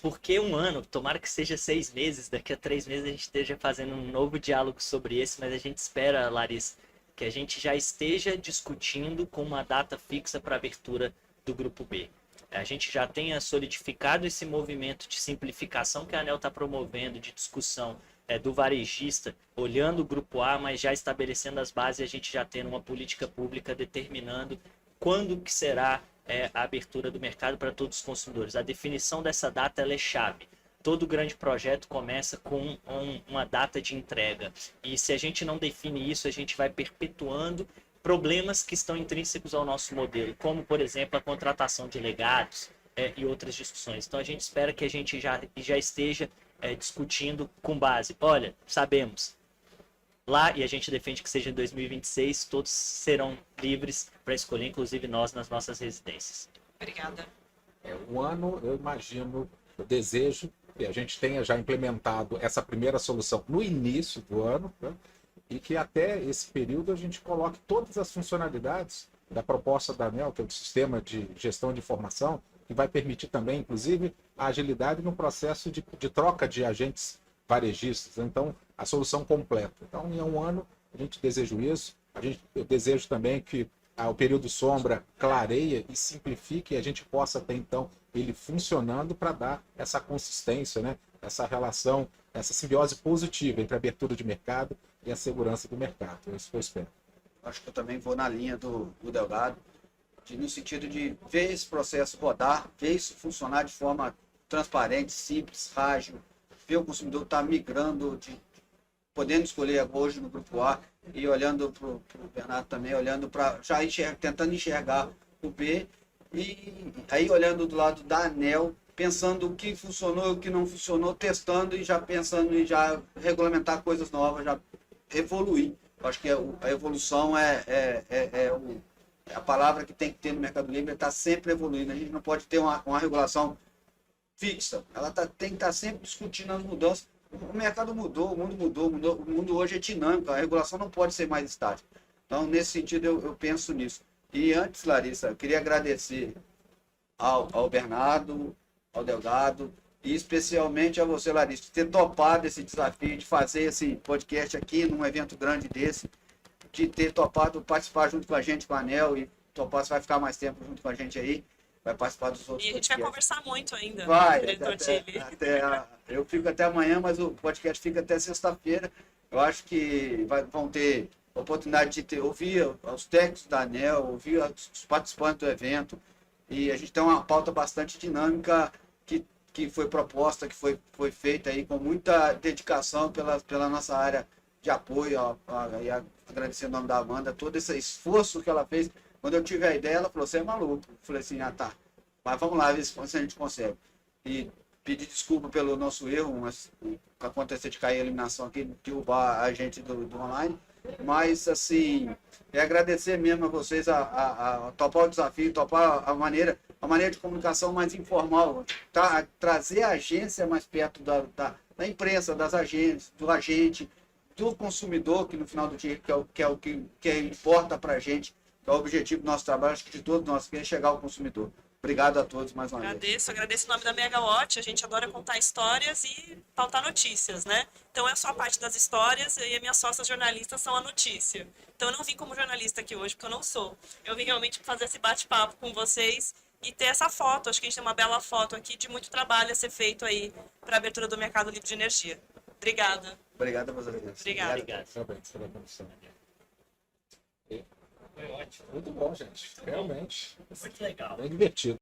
Por que um ano? Tomara que seja 6 meses. Daqui a 3 meses a gente esteja fazendo um novo diálogo sobre esse, mas a gente espera, Larissa, que a gente já esteja discutindo com uma data fixa para a abertura do Grupo B. A gente já tenha solidificado esse movimento de simplificação que a ANEEL está promovendo, de discussão do varejista, olhando o Grupo A, mas já estabelecendo as bases, a gente já tendo uma política pública determinando quando que será a abertura do mercado para todos os consumidores. A definição dessa data ela é chave. Todo grande projeto começa com uma data de entrega. E se a gente não define isso, a gente vai perpetuando problemas que estão intrínsecos ao nosso modelo, como, por exemplo, a contratação de legados e outras discussões. Então, a gente espera que a gente já esteja discutindo com base. Olha, sabemos, lá, e a gente defende que seja em 2026, todos serão livres para escolher, inclusive nós, nas nossas residências. Obrigada. Um ano, eu imagino, eu desejo que a gente tenha já implementado essa primeira solução no início do ano, né? E que até esse período a gente coloque todas as funcionalidades da proposta da ANEEL, que é o sistema de gestão de informação, que vai permitir também, inclusive, a agilidade no processo de troca de agentes varejistas. Então, a solução completa. Então, em um ano, a gente deseja isso. Eu desejo também que o período sombra clareie e simplifique e a gente possa ter, então, ele funcionando para dar essa consistência, né? Essa relação, essa simbiose positiva entre a abertura de mercado e a segurança do mercado. É isso que eu espero. Acho que eu também vou na linha do Delgado, no sentido de ver esse processo rodar, ver isso funcionar de forma transparente, simples, ágil, ver o consumidor estar migrando, podendo escolher hoje no Grupo A e olhando para o Bernardo também, olhando para tentando enxergar o B e aí olhando do lado da ANEEL, pensando o que funcionou e o que não funcionou, testando e já pensando em já regulamentar coisas novas, já evoluir. Eu acho que a evolução é a palavra que tem que ter no Mercado Livre, está sempre evoluindo. A gente não pode ter uma regulação fixa. Ela tem que estar sempre discutindo as mudanças O mercado mudou, o mundo mudou, o mundo hoje é dinâmico, a regulação não pode ser mais estática. Então, nesse sentido, eu penso nisso. E antes, Larissa, eu queria agradecer ao Bernardo, ao Delgado, e especialmente a você, Larissa, de ter topado esse desafio de fazer esse podcast aqui num evento grande desse, de ter topado participar junto com a gente, com a ANEEL, e topar, você vai ficar mais tempo junto com a gente aí, vai participar dos outros E a gente vai podcasts. conversar muito ainda, Vai, diretor Tilly. eu fico até amanhã, mas o podcast fica até sexta-feira. Eu acho que vão ter oportunidade de ouvir os técnicos da ANEEL, ouvir os participantes do evento, e a gente tem uma pauta bastante dinâmica que foi proposta, que foi feita aí com muita dedicação pela nossa área de apoio, e agradecer o nome da Amanda, todo esse esforço que ela fez. Quando eu tive a ideia, ela falou, você é maluco. Eu falei assim, tá, mas vamos lá ver se a gente consegue. E pedir desculpa pelo nosso erro, mas acontecer de cair a eliminação aqui, derrubar a gente do online. Mas, assim, agradecer mesmo a vocês a topar o desafio, topar a maneira de comunicação mais informal, tá? Trazer a agência mais perto da imprensa, das agências, do agente, do consumidor, que no final do dia que é o que importa para a gente, que é o objetivo do nosso trabalho, acho que de todos nós, que é chegar ao consumidor. Obrigado a todos mais uma vez. Agradeço o nome da Megawatt, a gente adora contar histórias e pautar notícias, né? Então eu sou a parte das histórias e as minhas sócias jornalistas são a notícia. Então eu não vim como jornalista aqui hoje, porque eu não sou. Eu vim realmente fazer esse bate-papo com vocês e ter essa foto. Acho que a gente tem uma bela foto aqui de muito trabalho a ser feito aí para a abertura do mercado livre de energia. Obrigada. Obrigado a vocês. Obrigada. Obrigado. Parabéns pela condição. Foi ótimo. Muito bom, gente. Realmente. Muito legal. Bem divertido.